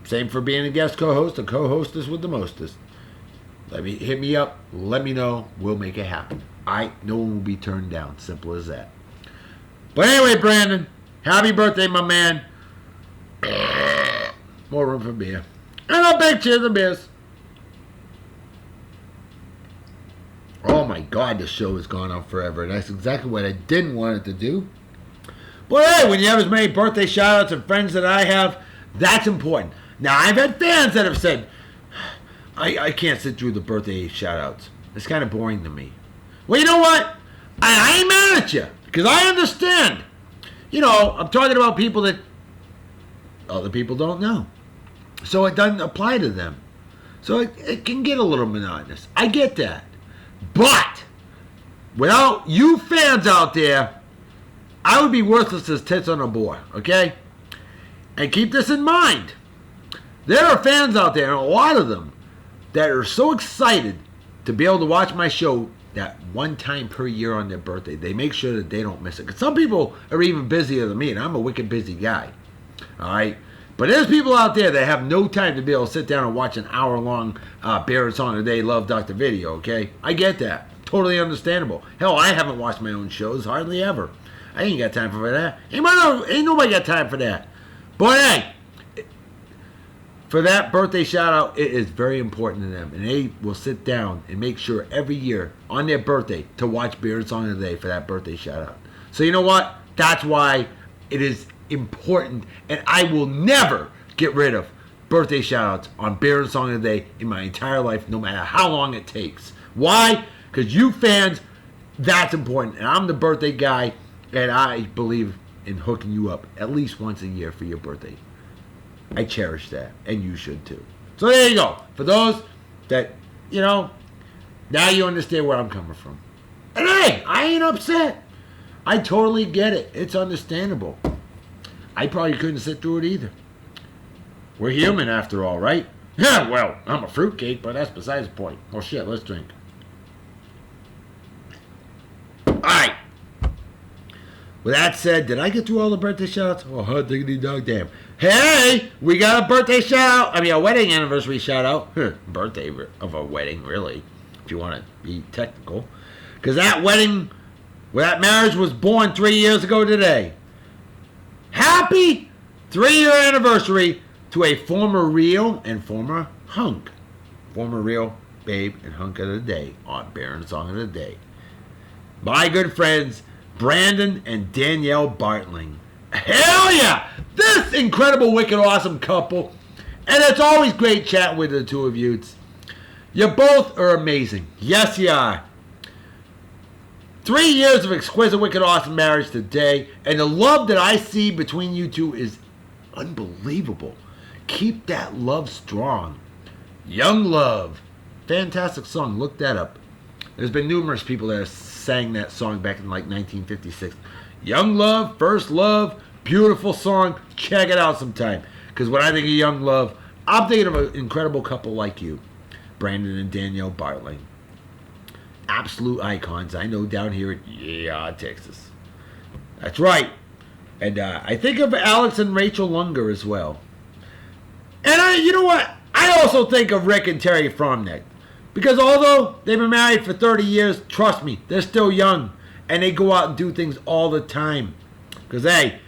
Same for being a guest co-host, a co-hostess with the mostest. Hit me up. Let me know. We'll make it happen. No one will be turned down. Simple as that. But anyway, Brandon, happy birthday, my man. More room for beer. And a big cheers of beers. Oh my God, this show has gone on forever. And that's exactly what I didn't want it to do. But hey, when you have as many birthday shout-outs and friends that I have, that's important. Now, I've had fans that have said, I can't sit through the birthday shout-outs. It's kind of boring to me. Well, you know what? I ain't mad at you, because I understand. You know, I'm talking about people that other people don't know. So it doesn't apply to them. So it can get a little monotonous. I get that. But without you fans out there, I would be worthless as tits on a board, okay? And keep this in mind. There are fans out there, and a lot of them, that are so excited to be able to watch my show that one time per year on their birthday. They make sure that they don't miss it. Because some people are even busier than me, and I'm a wicked busy guy. All right? But there's people out there that have no time to be able to sit down and watch an hour-long Bear Song of the Day Love Doctor video, okay? I get that. Totally understandable. Hell, I haven't watched my own shows hardly ever. I ain't got time for that. Ain't nobody got time for that. But hey, for that birthday shout out, it is very important to them. And they will sit down and make sure every year on their birthday to watch Beer Song of the Day for that birthday shout out. So you know what? That's why it is important. And I will never get rid of birthday shout outs on Beer Song of the Day in my entire life, no matter how long it takes. Why? Because you fans, that's important. And I'm the birthday guy, and I believe in hooking you up at least once a year for your birthday. I cherish that, and you should too. So there you go. For those that, you know, now you understand where I'm coming from. And hey, I ain't upset. I totally get it. It's understandable. I probably couldn't sit through it either. We're human after all, right? Yeah, well, I'm a fruitcake, but that's besides the point. Well, shit, let's drink. All right. With that said, did I get through all the birthday shout-outs? Oh, hot diggity dog damn. Hey, we got a birthday shout-out. I mean, a wedding anniversary shout-out. Birthday of a wedding, really, if you want to be technical. Because that wedding, that marriage was born 3 years ago today. Happy 3-year anniversary to a former real and former hunk. Former real, babe, and hunk of the day on Baron Song of the Day. My good friends, Brandon and Danielle Bartling. Hell yeah! This incredible, wicked, awesome couple. And it's always great chatting with the two of you. You both are amazing. Yes, you are. 3 years of exquisite, wicked, awesome marriage today. And the love that I see between you two is unbelievable. Keep that love strong. Young Love. Fantastic song. Look that up. There's been numerous people that have sang that song back in like 1956. Young Love, First Love, beautiful song. Check it out sometime. Because when I think of Young Love, I'm thinking of an incredible couple like you. Brandon and Danielle Bartling. Absolute icons, I know, down here in Texas. That's right. And I think of Alex and Rachael Lunger as well. And you know what? I also think of Rick and Terry Fromneck. Because although they've been married for 30 years, trust me, they're still young. And they go out and do things all the time. Because, hey,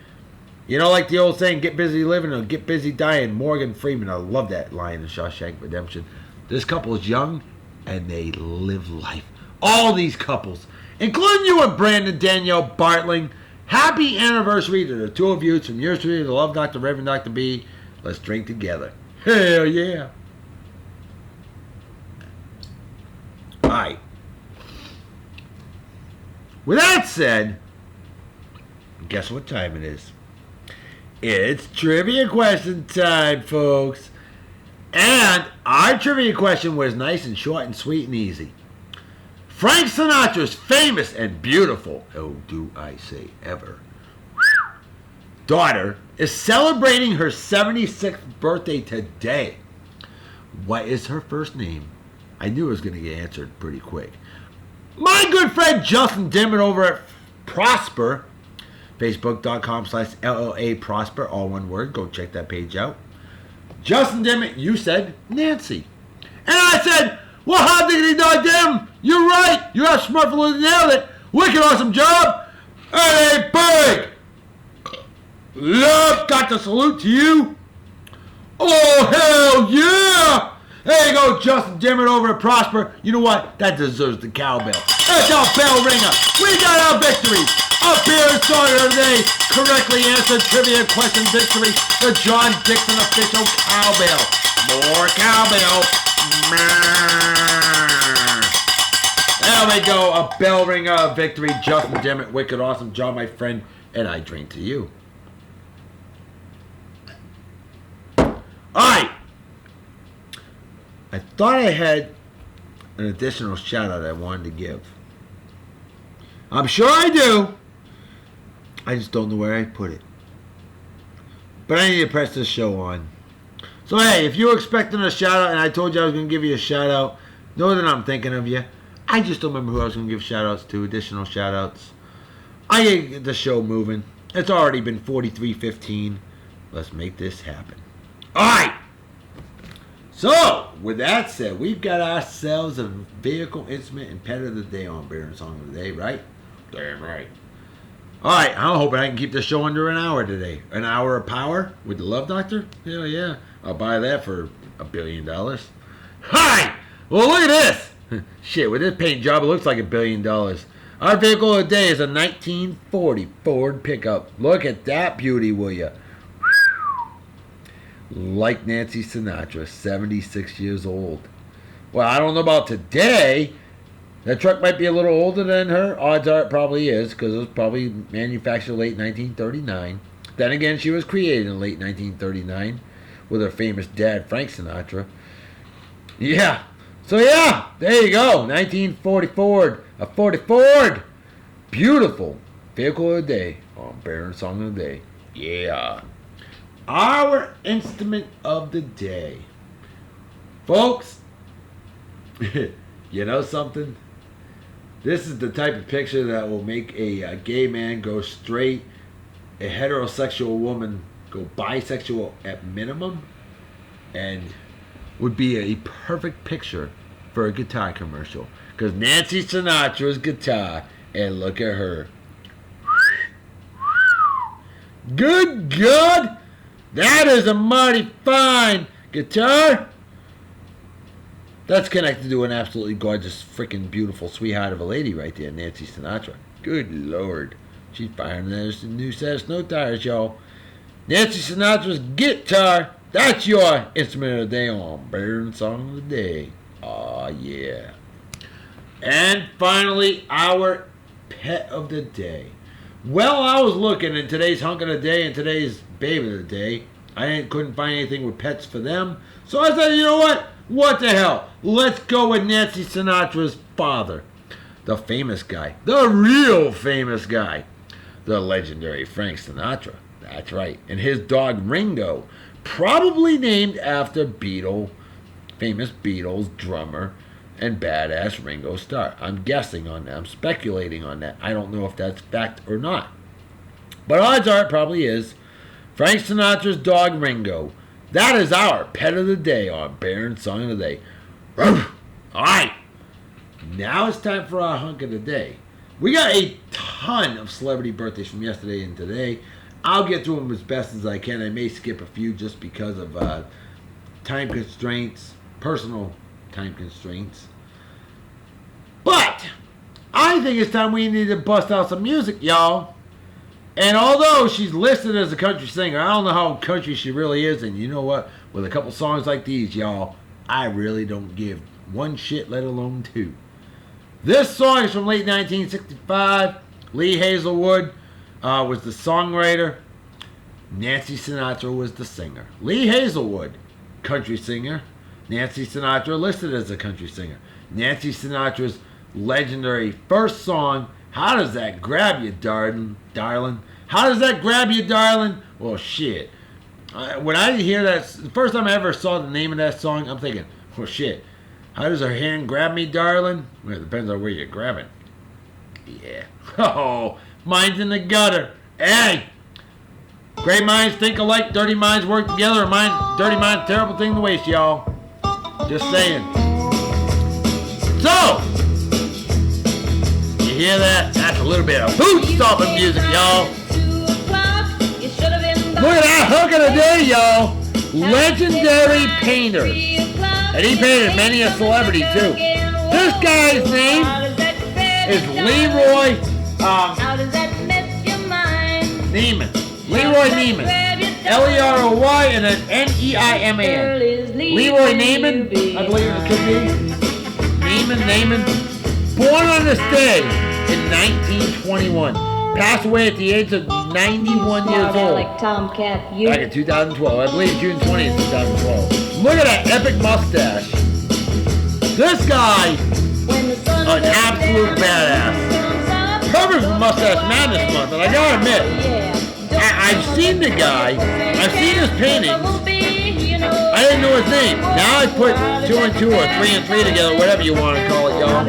you know, like the old saying, get busy living or get busy dying. Morgan Freeman, I love that line in Shawshank Redemption. This couple is young and they live life. All these couples, including you and Brandon Danielle Bartling, happy anniversary to the two of you. From yours truly, the Love Doctor, Reverend Dr. B. Let's drink together. Hell yeah. All right. With that said, guess what time it is? It's trivia question time, folks. And our trivia question was nice and short and sweet and easy. Frank Sinatra's famous and beautiful, oh, do I say ever, daughter is celebrating her 76th birthday today. What is her first name? I knew it was going to get answered pretty quick. My good friend Justin Dimmitt over at Prosper, Facebook.com/LLA Prosper, all one word. Go check that page out. Justin Dimmitt, you said Nancy. And I said, well, how diggity dog damn, you're right. You have smartly nailed it. Wicked awesome job. Hey, big. Love got to salute to you. Oh, hell yeah. There you go, Justin Dimmitt over at Prosper. You know what? That deserves the cowbell. That's our bell ringer. We got our victory. Up here in Sawyer today, correctly answered trivia question victory, the John Dixon official cowbell. More cowbell. There we go, a bell ringer victory. Justin Dimmitt, wicked awesome job, my friend, and I drink to you. Alright. I thought I had an additional shout out I wanted to give. I'm sure I do. I just don't know where I put it. But I need to press this show on. So hey, if you were expecting a shout out and I told you I was going to give you a shout out, know that I'm thinking of you. I just don't remember who I was going to give shout outs to, additional shout outs. I gotta get the show moving. It's already been 43:15. Let's make this happen. Alright. So, with that said, we've got ourselves a vehicle, instrument, and pet of the day on Beer and Song of the Day, right? Damn right. Alright, I'm hoping I can keep the show under an hour today. An hour of power with the Love Doctor? Hell yeah. I'll buy that for $1 billion. Hi! Well, look at this. Shit, with this paint job, it looks like $1 billion. Our vehicle of the day is a 1940 Ford pickup. Look at that beauty, will ya? Like Nancy Sinatra, 76 years old. Well, I don't know about today. That truck might be a little older than her. Odds are it probably is, because it was probably manufactured late 1939. Then again, she was created in late 1939 with her famous dad, Frank Sinatra. Yeah. So yeah, there you go. 1940 Ford. A 40 Ford. Beautiful vehicle of the day on Bear and Song of the Day. Yeah. Our instrument of the day. Folks, you know something? This is the type of picture that will make a gay man go straight, a heterosexual woman go bisexual at minimum, and would be a perfect picture for a guitar commercial. Because Nancy Sinatra's guitar, and look at her. Good God! That is a mighty fine guitar. That's connected to an absolutely gorgeous, freaking beautiful sweetheart of a lady right there, Nancy Sinatra. Good Lord. She's firing there's a new set of snow tires, y'all. Nancy Sinatra's guitar. That's your instrument of the day on Burn Song of the Day. Aw, yeah. And finally, our pet of the day. Well, I was looking in today's hunk of the day and today's babe of the day. I couldn't find anything with pets for them. So I said, you know what? What the hell? Let's go with Nancy Sinatra's father. The famous guy. The real famous guy. The legendary Frank Sinatra. That's right. And his dog Ringo. Probably named after famous Beatles drummer and badass Ringo Starr. I'm guessing on that. I'm speculating on that. I don't know if that's fact or not. But odds are it probably is. Frank Sinatra's dog Ringo. That is our pet of the day on Baron Song of the Day. Alright. Now it's time for our hunk of the day. We got a ton of celebrity birthdays from yesterday and today. I'll get through them as best as I can. I may skip a few just because of time constraints, personal time constraints. But I think it's time we need to bust out some music, y'all. And although she's listed as a country singer, I don't know how country she really is. And you know what? With a couple songs like these, y'all, I really don't give one shit, let alone two. This song is from late 1965. Lee Hazelwood was the songwriter. Nancy Sinatra was the singer. Lee Hazelwood, country singer. Nancy Sinatra listed as a country singer. Nancy Sinatra's legendary first song, How Does That Grab You, Darlin? How does that grab you, darling? Well, shit. When I hear that, the first time I ever saw the name of that song, I'm thinking, well, shit. How does her hand grab me, darling? Well, it depends on where you're grabbing. Yeah. Oh, mine's in the gutter. Hey! Great minds think alike, dirty minds work together. Dirty minds, terrible thing to waste, y'all. Just saying. So, you hear that? That's a little bit of boot-stomping music, y'all. Look at that hook of the day, y'all. Legendary painter. And he painted many a celebrity, too. This guy's name is Leroy Neiman. Leroy Neiman. Leroy and then Neiman. Leroy Neiman, I believe it could be. Neiman. Born on this day in 1921. Passed away at the age of 91 years old. Like Tomcat. Back in 2012. I believe June 20th, 2012. Look at that epic mustache. This guy, an absolute badass. Perfect for Mustache Madness month, and I gotta admit, I've seen the guy, I've seen his paintings. I didn't know his name. Now I put 2 and 2 or 3 and 3 together, whatever you want to call it, y'all.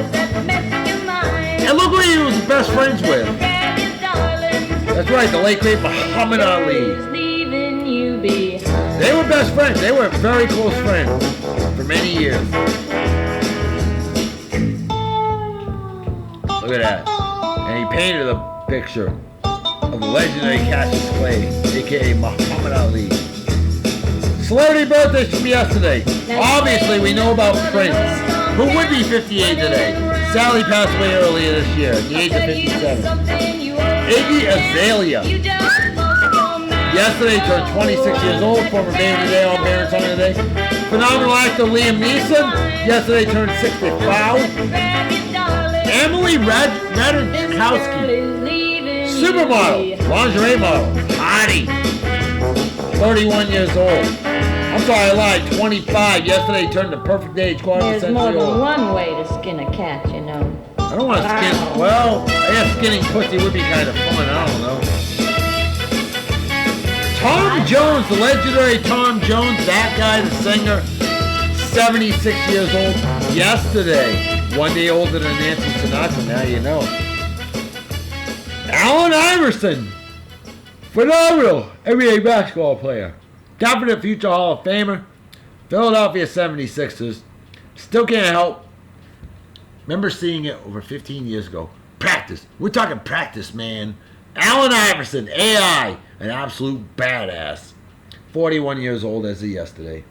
And look who he was best friends with. That's right, the late great Muhammad Ali. They were best friends. They were very close friends for many years. Look at that. And he painted a picture of the legendary Cassius Clay, a.k.a. Muhammad Ali. Celebrity birthdays from yesterday. Obviously, we know about Prince, who would be 58 today. Sally passed away earlier this year at the age of 57. Iggy Azalea. Yesterday turned 26 years old, former baby of the day on Baron Song of the Day. Phenomenal actor Liam Neeson. Yesterday turned 65. Emily Ratajkowski. Supermodel, lingerie model, hottie. 31 years old. I'm sorry, I lied. 25. Yesterday turned the perfect age. There's more than one way to skin a cat, you know. I don't want to skin. Well, I guess skinning pussy would be kind of fun. I don't know. Tom Jones, the legendary Tom Jones, that guy, the singer, 76 years old. Yesterday, 1 day older than Nancy Sinatra. Now you know. Allen Iverson, phenomenal NBA basketball player. Confident future Hall of Famer. Philadelphia 76ers. Still can't help. Remember seeing it over 15 years ago. Practice. We're talking practice, man. Allen Iverson, AI, an absolute badass. 41 years old as of yesterday.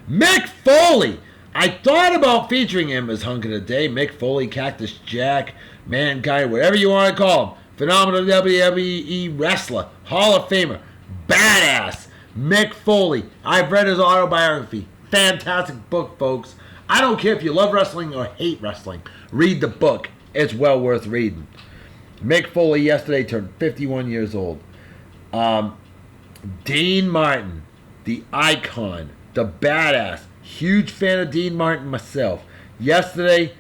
Mick Foley, I thought about featuring him as Hunk of the Day. Mick Foley, Cactus Jack, Mankind, whatever you want to call him. Phenomenal WWE wrestler, Hall of Famer, badass, Mick Foley. I've read his autobiography. Fantastic book, folks. I don't care if you love wrestling or hate wrestling. Read the book. It's well worth reading. Mick Foley yesterday turned 51 years old. Dean Martin, the icon, the badass. Huge fan of Dean Martin myself. Yesterday,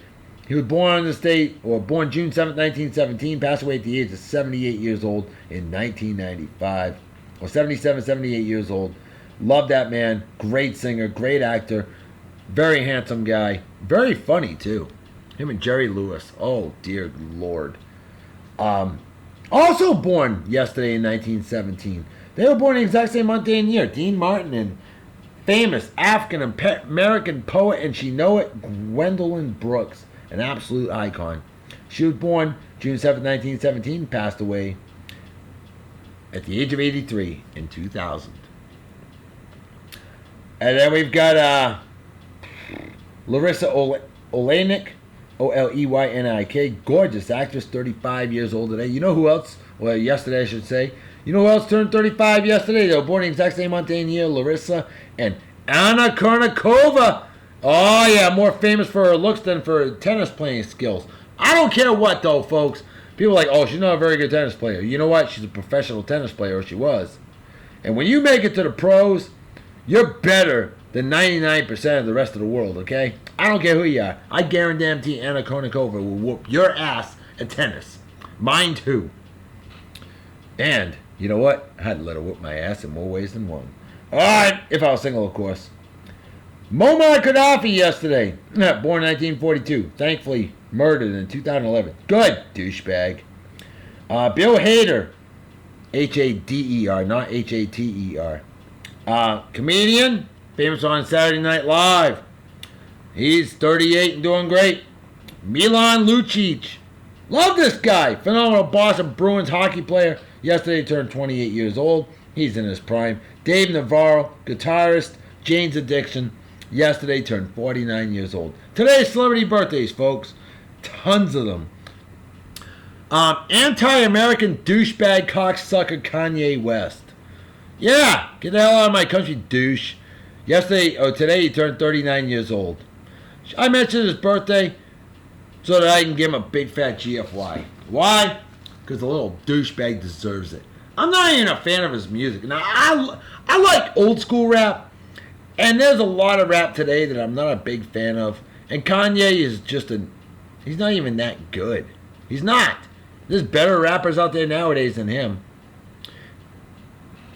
he was born on this date, or born June 7th, 1917, passed away at the age of 78 years old in 1995. Or 77, 78 years old. Love that man. Great singer, great actor. Very handsome guy. Very funny, too. Him and Jerry Lewis. Oh, dear Lord. Also born yesterday in 1917. They were born the exact same month, day, and year. Dean Martin and famous African-American poet, and she know it, Gwendolyn Brooks. An absolute icon. She was born June 7th, 1917, passed away at the age of 83 in 2000. And then we've got Larissa Oleynik, Oleynik, gorgeous actress, 35 years old today. You know who else? Well, yesterday I should say. You know who else turned 35 yesterday? They were born the exact same month and year. Larissa and Anna Kournikova. Oh, yeah, more famous for her looks than for her tennis playing skills. I don't care what, though, folks. People are like, oh, she's not a very good tennis player. You know what? She's a professional tennis player, or she was. And when you make it to the pros, you're better than 99% of the rest of the world, okay? I don't care who you are. I guarantee Anna Kournikova will whoop your ass at tennis. Mine, too. And, you know what? I had to let her whoop my ass in more ways than one. All right, if I was single, of course. Muammar Gaddafi yesterday, born 1942, thankfully murdered in 2011. Good, douchebag. Bill Hader, Hader, not Hater. Comedian, famous on Saturday Night Live. He's 38 and doing great. Milan Lucic, love this guy. Phenomenal Boston Bruins hockey player. Yesterday turned 28 years old. He's in his prime. Dave Navarro, guitarist, Jane's Addiction. Yesterday turned 49 years old. Today's celebrity birthdays, folks. Tons of them. Anti-American douchebag cocksucker Kanye West. Yeah, get the hell out of my country, douche. Today he turned 39 years old. I mentioned his birthday so that I can give him a big fat GFY. Why? Because the little douchebag deserves it. I'm not even a fan of his music. Now, I like old school rap. And there's a lot of rap today that I'm not a big fan of. And Kanye is he's not even that good. He's not. There's better rappers out there nowadays than him.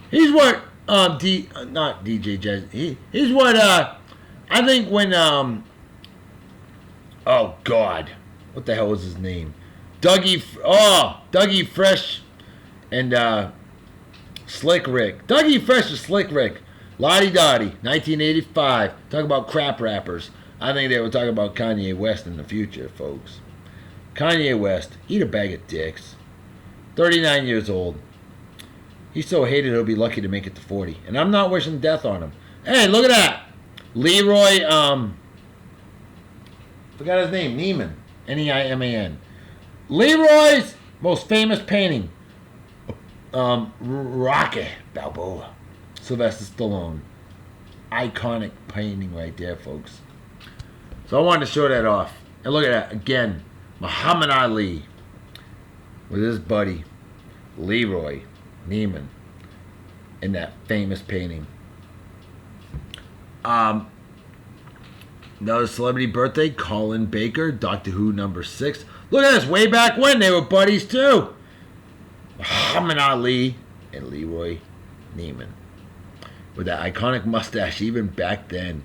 He's what, not DJ Jazz. He's what, I think when, oh God. What the hell was his name? Dougie Fresh and, Slick Rick. Dougie Fresh and Slick Rick. Lottie Dottie, 1985. Talk about crap rappers. I think they were talking about Kanye West in the future, folks. Kanye West, eat a bag of dicks. 39 years old. He's so hated he'll be lucky to make it to 40. And I'm not wishing death on him. Hey, look at that. Leroy, forgot his name, Neiman. Neiman. Leroy's most famous painting. Rocky Balboa. Sylvester Stallone. Iconic painting right there, folks. So I wanted to show that off. And look at that. Again, Muhammad Ali with his buddy, Leroy Neiman, in that famous painting. Another celebrity birthday, Colin Baker, Doctor Who number 6. Look at this, way back when they were buddies too. Muhammad Ali and Leroy Neiman. With that iconic mustache even back then.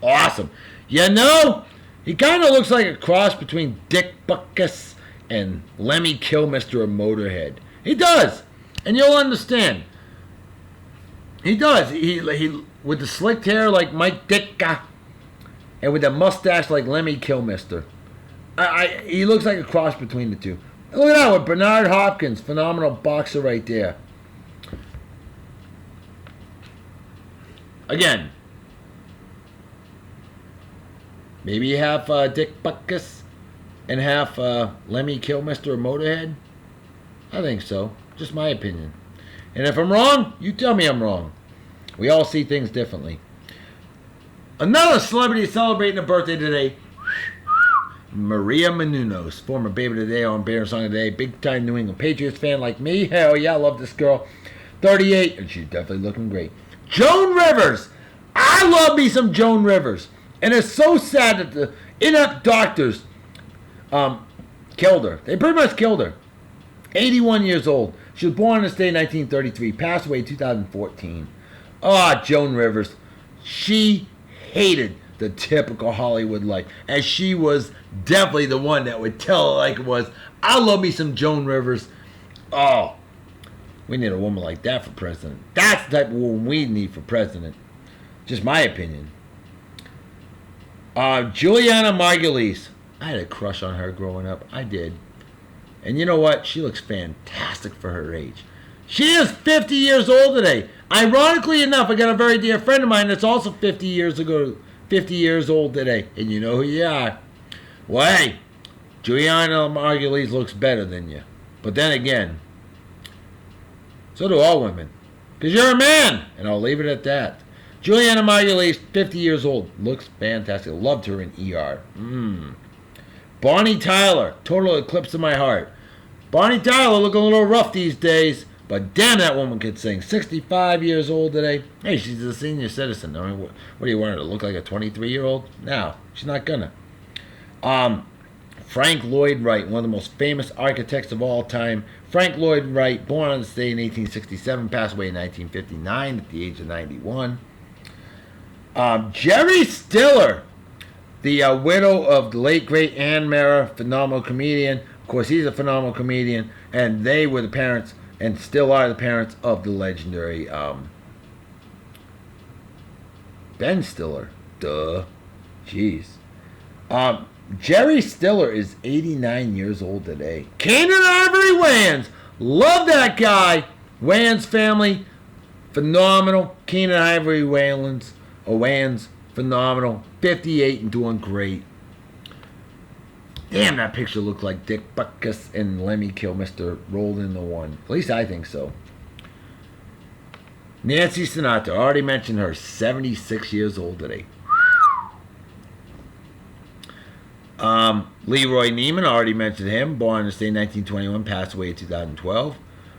Awesome. You know, he kind of looks like a cross between Dick Butkus and Lemmy Kilmister of Motorhead. He does. And you'll understand. He does. He with the slicked hair like Mike Ditka and with the mustache like Lemmy Kilmister. He looks like a cross between the two. Look at that with Bernard Hopkins, phenomenal boxer right there. Again, Maybe half Dick Butkus and half Lemmy Kilmister or Motorhead? I think so. Just my opinion. And if I'm wrong, you tell me I'm wrong. We all see things differently. Another celebrity celebrating a birthday today. Maria Menounos, former Baby of the Day on Bear Song of the Day. Big time New England Patriots fan like me. Hell yeah, I love this girl. 38, and she's definitely looking great. Joan Rivers. I love me some Joan Rivers. And it's so sad that the inept doctors killed her. They pretty much killed her. 81 years old. She was born on this day in 1933. Passed away in 2014. Ah, Joan Rivers. She hated the typical Hollywood life. And she was definitely the one that would tell it like it was. I love me some Joan Rivers. Oh, we need a woman like that for president. That's the type of woman we need for president. Just my opinion. Juliana Margulies. I had a crush on her growing up. I did. And you know what? She looks fantastic for her age. She is 50 years old today. Ironically enough, I got a very dear friend of mine that's also 50 years old today. And you know who you are. Well, hey, Juliana Margulies looks better than you. But then again, so do all women. Because you're a man. And I'll leave it at that. Juliana Margulies, 50 years old. Looks fantastic. Loved her in ER. Bonnie Tyler, total eclipse of my heart. Bonnie Tyler looking a little rough these days, but damn, that woman could sing. 65 years old today. Hey, she's a senior citizen. I mean, what do you want her to look like, a 23-year-old? No, she's not gonna. Frank Lloyd Wright, one of the most famous architects of all time. Frank Lloyd Wright, born on this day in 1867, passed away in 1959 at the age of 91. Jerry Stiller, the widow of the late, great Ann Mara, phenomenal comedian. Of course, he's a phenomenal comedian, and they were the parents, and still are the parents, of the legendary Ben Stiller. Duh. Jeez. Jerry Stiller is 89 years old today. Kanan Ivory Wayans. Love that guy. Wayans family. Phenomenal. Kanan Ivory Wayans. Phenomenal. 58 and doing great. Damn, that picture looked like Dick Butkus and Lemmy Kilmister rolled into one. At least I think so. Nancy Sinatra. Already mentioned her. 76 years old today. Leroy Neiman. Already mentioned him. Born on this day in 1921. Passed away in 2012.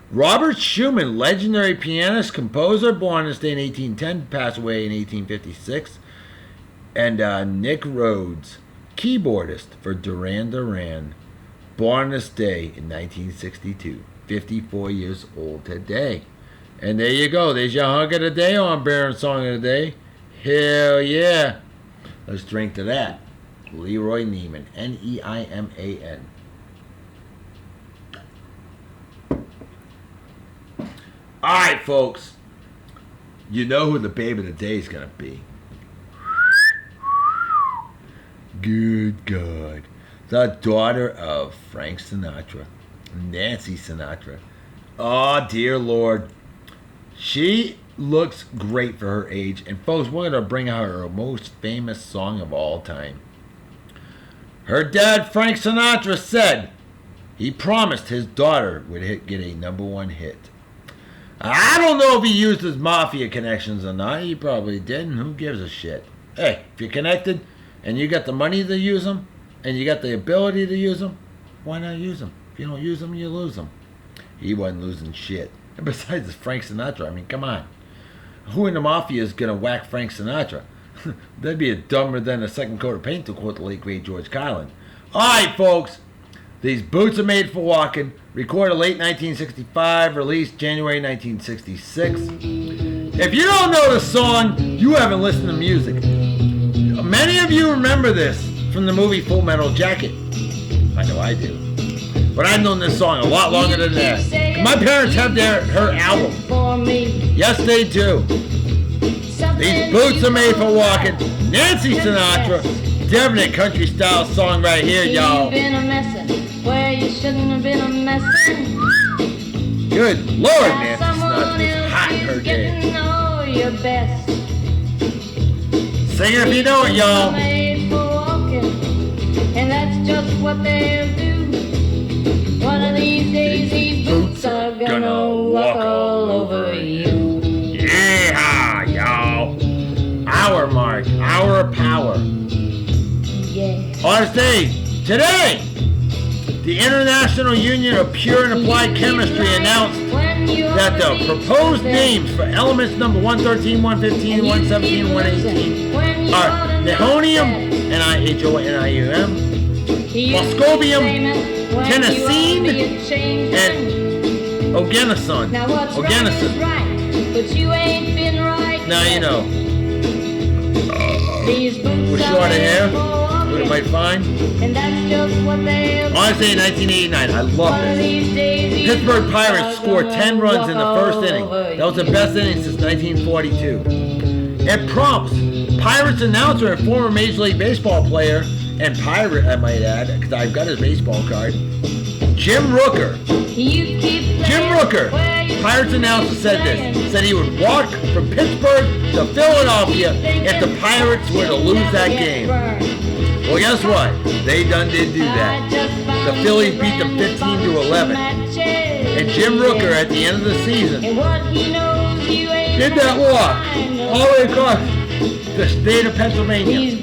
Robert Schumann. Legendary pianist, composer. Born on this day in 1810. Passed away in 1856. And Nick Rhodes, keyboardist for Duran Duran, born this day in 1962, 54 years old today. And there you go. There's your hunk of the day on Baron Song of the Day. Hell yeah. Let's drink to that. Leroy Neiman, Neiman. All right, folks. You know who the babe of the day is going to be. Good God. The daughter of Frank Sinatra, Nancy Sinatra. Oh, dear Lord. She looks great for her age. And folks, we're going to bring out her most famous song of all time. Her dad, Frank Sinatra, said he promised his daughter would get a #1 hit. I don't know if he used his mafia connections or not. He probably didn't. Who gives a shit? Hey, if you're connected and you got the money to use them and you got the ability to use them, why not use them? If you don't use them, you lose them. He wasn't losing shit. And besides, it's Frank Sinatra. I mean, come on. Who in the mafia is going to whack Frank Sinatra? That'd be dumber than a second coat of paint, to quote the late, great George Carlin. All right, folks. These boots are made for walking. Recorded late 1965, released January 1966. If you don't know the song, you haven't listened to music. Many of you remember this from the movie Full Metal Jacket. I know I do. But I've known this song a lot longer than that. My parents have her album. Yes, they do. These boots are made for walking. Nancy Sinatra, definite country style song right here, y'all. Where you shouldn't have been a messin'. Good Lord, Nancy Sinatra was hot in her day. Know your best. Sing it if you know it, y'all. and that's just what they'll do. One of these days these boots are gonna walk all over you. Yeah, y'all. Our mark, our power. Yeah. Honest Day, today, the International Union of Pure and Applied Chemistry announced that the proposed names for elements number 113, 115, 117, 118 are nihonium, N-I-H-O-N-I-U-M, moscovium, tennessine, and oganesson. But you ain't been right. Now you know. With short hair, what you might find. And that's just what they'll Honestly, in 1989, I love this. Pittsburgh Pirates scored 10 runs in the first inning. That was the best inning since 1942. It prompts Pirates announcer and former Major League Baseball player, and Pirate, I might add, because I've got his baseball card, Jim Rooker. Jim Rooker, Pirates announcer, said this. Said he would walk from Pittsburgh to Philadelphia if the Pirates were to lose that game. Well, guess what? They done did do that. The Phillies beat them 15-11. And Jim Rooker, at the end of the season, did that walk all the way across the state of Pennsylvania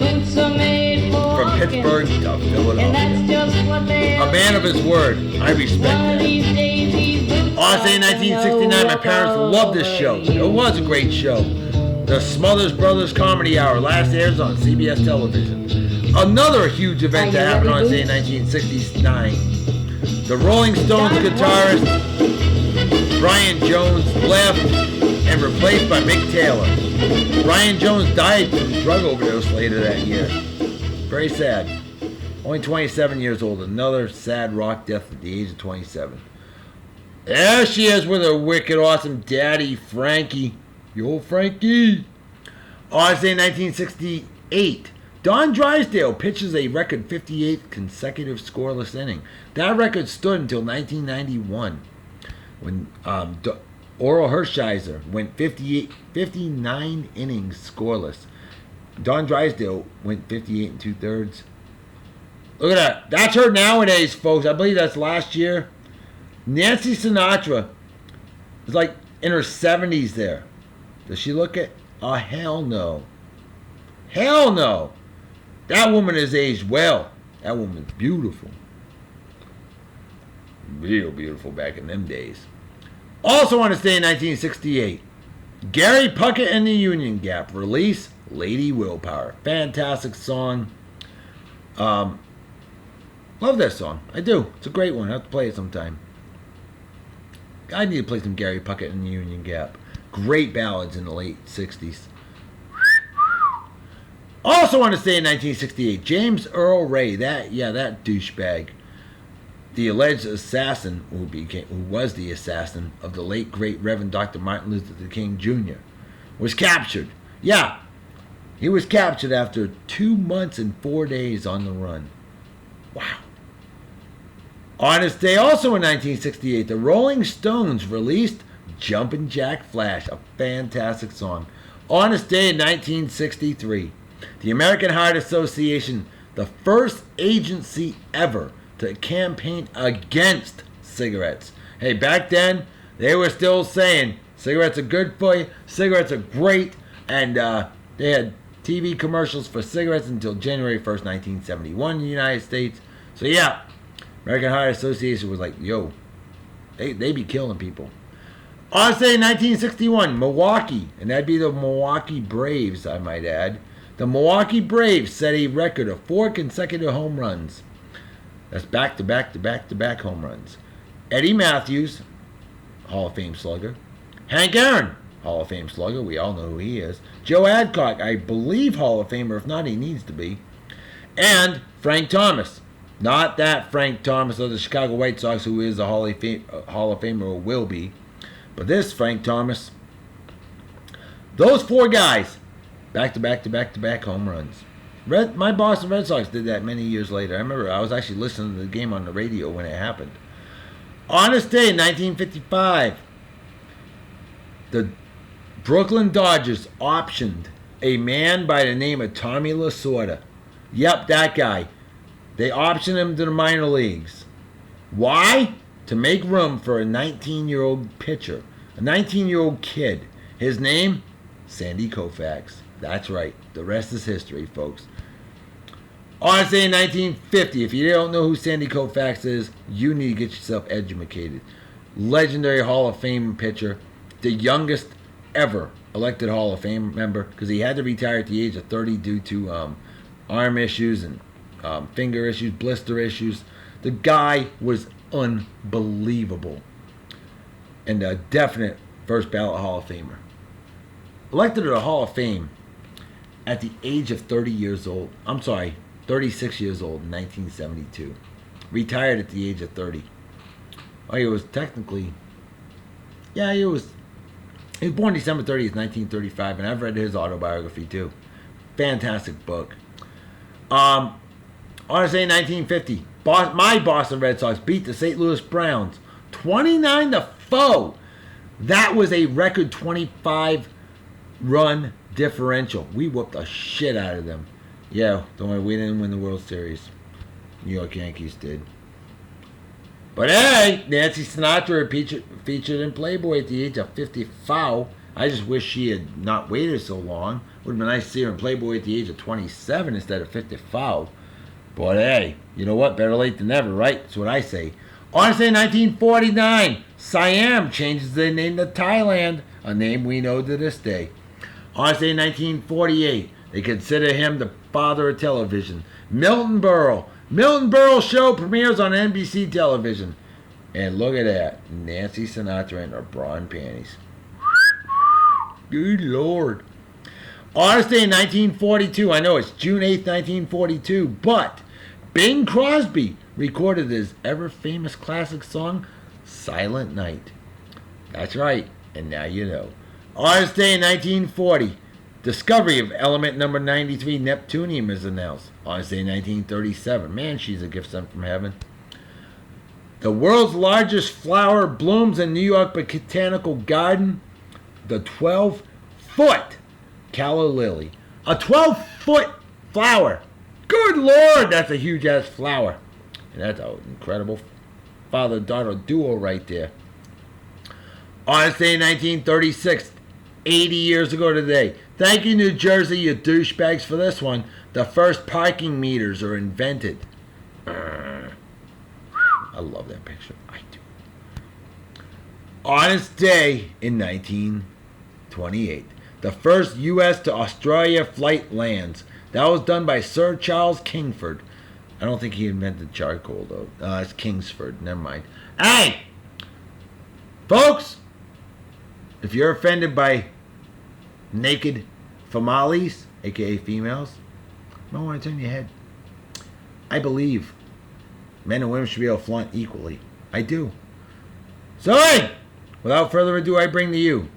from Pittsburgh to Philadelphia. A man of his word. I respect that. Honestly, in 1969, my parents loved this show. It was a great show. The Smothers Brothers Comedy Hour last airs on CBS television. Another huge event that happened on say 1969. The Rolling Stones guitarist Brian Jones left and replaced by Mick Taylor. Brian Jones died from drug overdose later that year. Very sad. Only 27 years old. Another sad rock death at the age of 27. There she is with her wicked awesome daddy, Frankie. Yo, Frankie. Honestly, in 1968, Don Drysdale pitches a record 58th consecutive scoreless inning. That record stood until 1991 when Oral Hershiser went 59 innings scoreless. Don Drysdale went 58 and 2/3. Look at that. That's her nowadays, folks. I believe that's last year. Nancy Sinatra is like in her 70s there. Does she look it? Oh, hell no. Hell no. That woman has aged well. That woman's beautiful. Real beautiful back in them days. Also want to say in 1968, Gary Puckett and the Union Gap release Lady Willpower. Fantastic song. Love that song. I do. It's a great one. I have to play it sometime. I need to play some Gary Puckett and the Union Gap. Great ballads in the late 60s. Also want to say in 1968, James Earl Ray, that douchebag, the alleged assassin who was the assassin of the late great Reverend Dr. Martin Luther King Jr., was captured. Yeah, he was captured after 2 months and 4 days on the run. Wow. On this day, also in 1968, the Rolling Stones released Jumpin' Jack Flash, a fantastic song. On this day in 1963, the American Heart Association, the first agency ever to campaign against cigarettes. Hey, back then, they were still saying cigarettes are good for you, cigarettes are great, and they had TV commercials for cigarettes until January 1st, 1971 in the United States. So yeah, American Heart Association was like, yo, they be killing people. On say 1961, Milwaukee, and that'd be the Milwaukee Braves, I might add. The Milwaukee Braves set a record of 4 consecutive home runs. That's back-to-back home runs. Eddie Matthews, Hall of Fame slugger. Hank Aaron, Hall of Fame slugger. We all know who he is. Joe Adcock, I believe Hall of Famer. If not, he needs to be. And Frank Thomas. Not that Frank Thomas of the Chicago White Sox, who is a Hall of Famer or will be. But this Frank Thomas. Those 4 guys, back-to-back home runs. My Boston Red Sox did that many years later. I remember I was actually listening to the game on the radio when it happened. On this day in 1955, the Brooklyn Dodgers optioned a man by the name of Tommy Lasorda. Yep, that guy. They optioned him to the minor leagues. Why? To make room for a 19-year-old pitcher, a 19-year-old kid. His name? Sandy Koufax. That's right. The rest is history, folks. On say 1950, if you don't know who Sandy Koufax is, you need to get yourself educated. Legendary Hall of Fame pitcher, the youngest ever elected Hall of Fame member, because he had to retire at the age of 30 due to arm issues and finger issues, blister issues. The guy was unbelievable and a definite first ballot Hall of Famer. Elected to the Hall of Fame at the age of 30 years old. I'm sorry, 36 years old in 1972. Retired at the age of 30. Oh, he was technically, yeah, he was born December 30th, 1935, and I've read his autobiography too. Fantastic book. I want to say 1950, my Boston Red Sox beat the St. Louis Browns 29-4. That was a record 25-run differential. We whooped the shit out of them. Yeah, don't worry, we didn't win the World Series. New York Yankees did. But hey, Nancy Sinatra featured in Playboy at the age of 54. I just wish she had not waited so long. Would have been nice to see her in Playboy at the age of 27 instead of 55. But hey, you know what? Better late than never, right? That's what I say. On to say 1949, Siam changes their name to Thailand, a name we know to this day. On to say 1948, they consider him the father of television. Milton Berle. Milton Berle show premieres on NBC television. And look at that. Nancy Sinatra in her bra and panties. Good Lord. Honestly, in 1942, I know it's June 8th, 1942, but Bing Crosby recorded his ever-famous classic song, Silent Night. That's right, and now you know. Honestly, in 1940, discovery of element number 93, Neptunium, is announced. Honestly, in 1937. Man, she's a gift sent from heaven. The world's largest flower blooms in New York Botanical Garden. The 12-foot calla lily. A 12-foot flower. Good Lord, that's a huge-ass flower. And that's an incredible father-daughter duo right there. Honestly, in 1936, 80 years ago today. Thank you, New Jersey, you douchebags, for this one. The first parking meters are invented. I love that picture. I do. On its day in 1928, the first U.S. to Australia flight lands. That was done by Sir Charles Kingsford. I don't think he invented charcoal, though. It's Kingsford. Never mind. Hey! Folks! If you're offended by naked females, a.k.a. females, you might want to turn your head. I believe men and women should be able to flaunt equally. I do. So, hey! Without further ado, I bring to you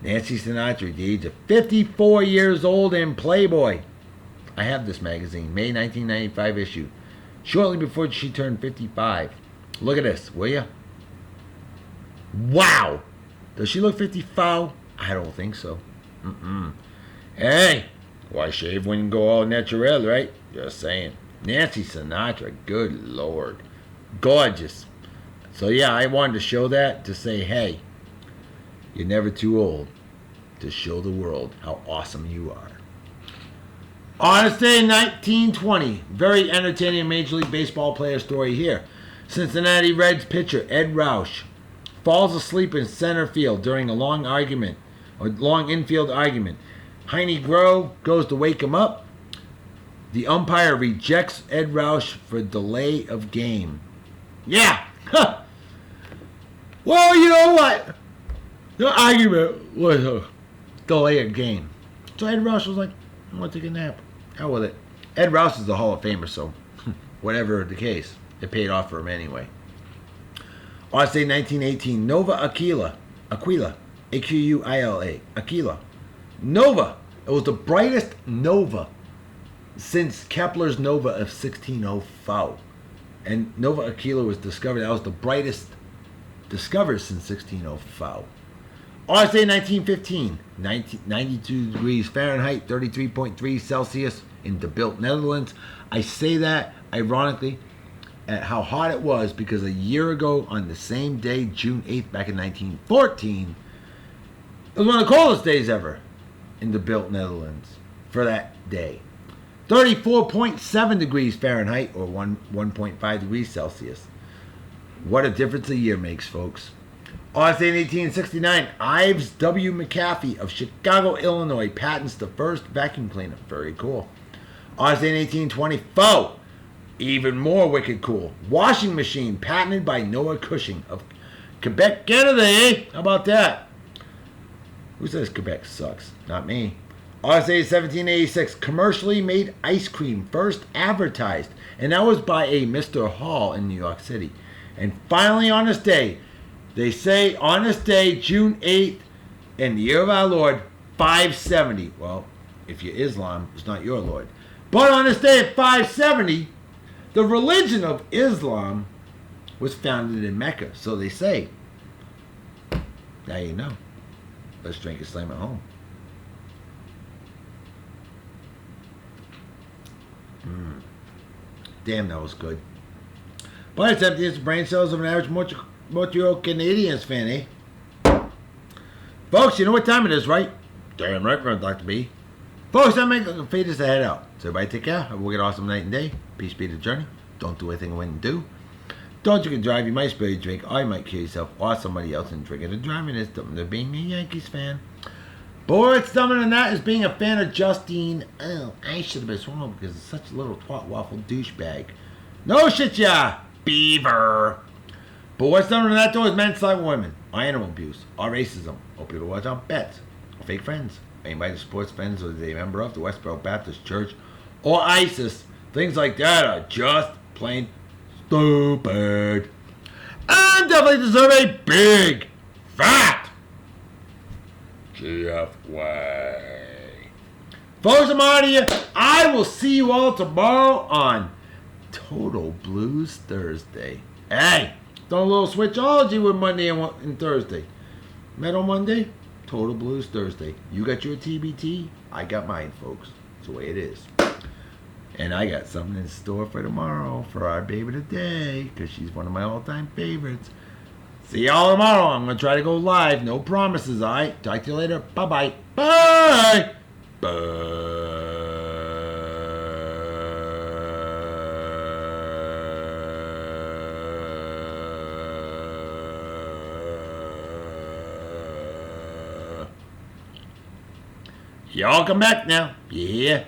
Nancy Sinatra at the age of 54 years old in Playboy. I have this magazine, May 1995 issue, shortly before she turned 55. Look at this, will ya? Wow! Does she look 55? I don't think so. Hey, why shave when you go all natural, right? Just saying. Nancy Sinatra, good Lord. Gorgeous. So yeah, I wanted to show that to say, hey, you're never too old to show the world how awesome you are. On this day in 1920, very entertaining Major League Baseball player story here. Cincinnati Reds pitcher Ed Roush falls asleep in center field during a long infield argument. Heine Groh goes to wake him up. The umpire rejects Ed Roush for delay of game. Yeah. Huh. Well, you know what? The argument was a delay of game. So Ed Roush was like, I want to take a nap. Hell with it. Ed Roush is a Hall of Famer, so whatever the case, it paid off for him anyway. On say 1918, Nova Aquila, A-Q-U-I-L-A, Aquila. Nova. It was the brightest nova since Kepler's nova of 1605. And Nova Aquila was discovered. That was the brightest discovered since 1605. On say 1915, 92 degrees Fahrenheit, 33.3 Celsius in De Bilt, Netherlands. I say that ironically, at how hot it was because a year ago on the same day, June 8th, back in 1914, it was one of the coldest days ever in the built Netherlands for that day. 34.7 degrees Fahrenheit, or 1.5 degrees Celsius. What a difference a year makes, folks. August 8, 1869, Ives W. McAfee of Chicago, Illinois, patents the first vacuum cleaner. Very cool. August 8, 1824, even more wicked cool. Washing machine patented by Noah Cushing of Quebec, Canada, eh? How about that? Who says Quebec sucks? Not me. August 8, 1786, commercially made ice cream first advertised, and that was by a Mr. Hall in New York City. And finally, on this day, they say on this day, June 8th, in the year of our Lord, 570. Well, if you're Islam, it's not your Lord. But on this day at 570, the religion of Islam was founded in Mecca. So they say, now you know. Let's drink Islam at home. Damn, that was good. But it's empty as the brain cells of an average Montreal Canadiens fan, eh? Folks, you know what time it is, right? Damn right, Dr. B. Folks, I'm making a fade as to head out. So everybody take care. Have a wicked awesome night and day. Peace be the journey. Don't do anything I wouldn't do. Don't drink and drive. You might spill your drink, or you might kill yourself or somebody else in drinking and driving. It's something to being a Yankees fan. But what's dumber than that is being a fan of Justine. Oh, I should have been swallowed because it's such a little twat waffle douchebag. No shit, yeah, beaver. But what's dumber than that though is men slapping women, or animal abuse, or racism, or people watch out bets, or fake friends, or anybody sports fans or they member of the Westboro Baptist Church, or ISIS. Things like that are just plain stupid. And definitely deserve a big, fat GFY. Folks, I'm out of here. I will see you all tomorrow on Total Blues Thursday. Hey, done a little switchology with Monday and Thursday. Metal Monday, Total Blues Thursday. You got your TBT, I got mine, folks. That's the way it is. And I got something in store for tomorrow for our baby today, because she's one of my all-time favorites. See y'all tomorrow. I'm going to try to go live. No promises, all right? Talk to you later. Bye-bye. Bye! Bye! Y'all come back now. Yeah.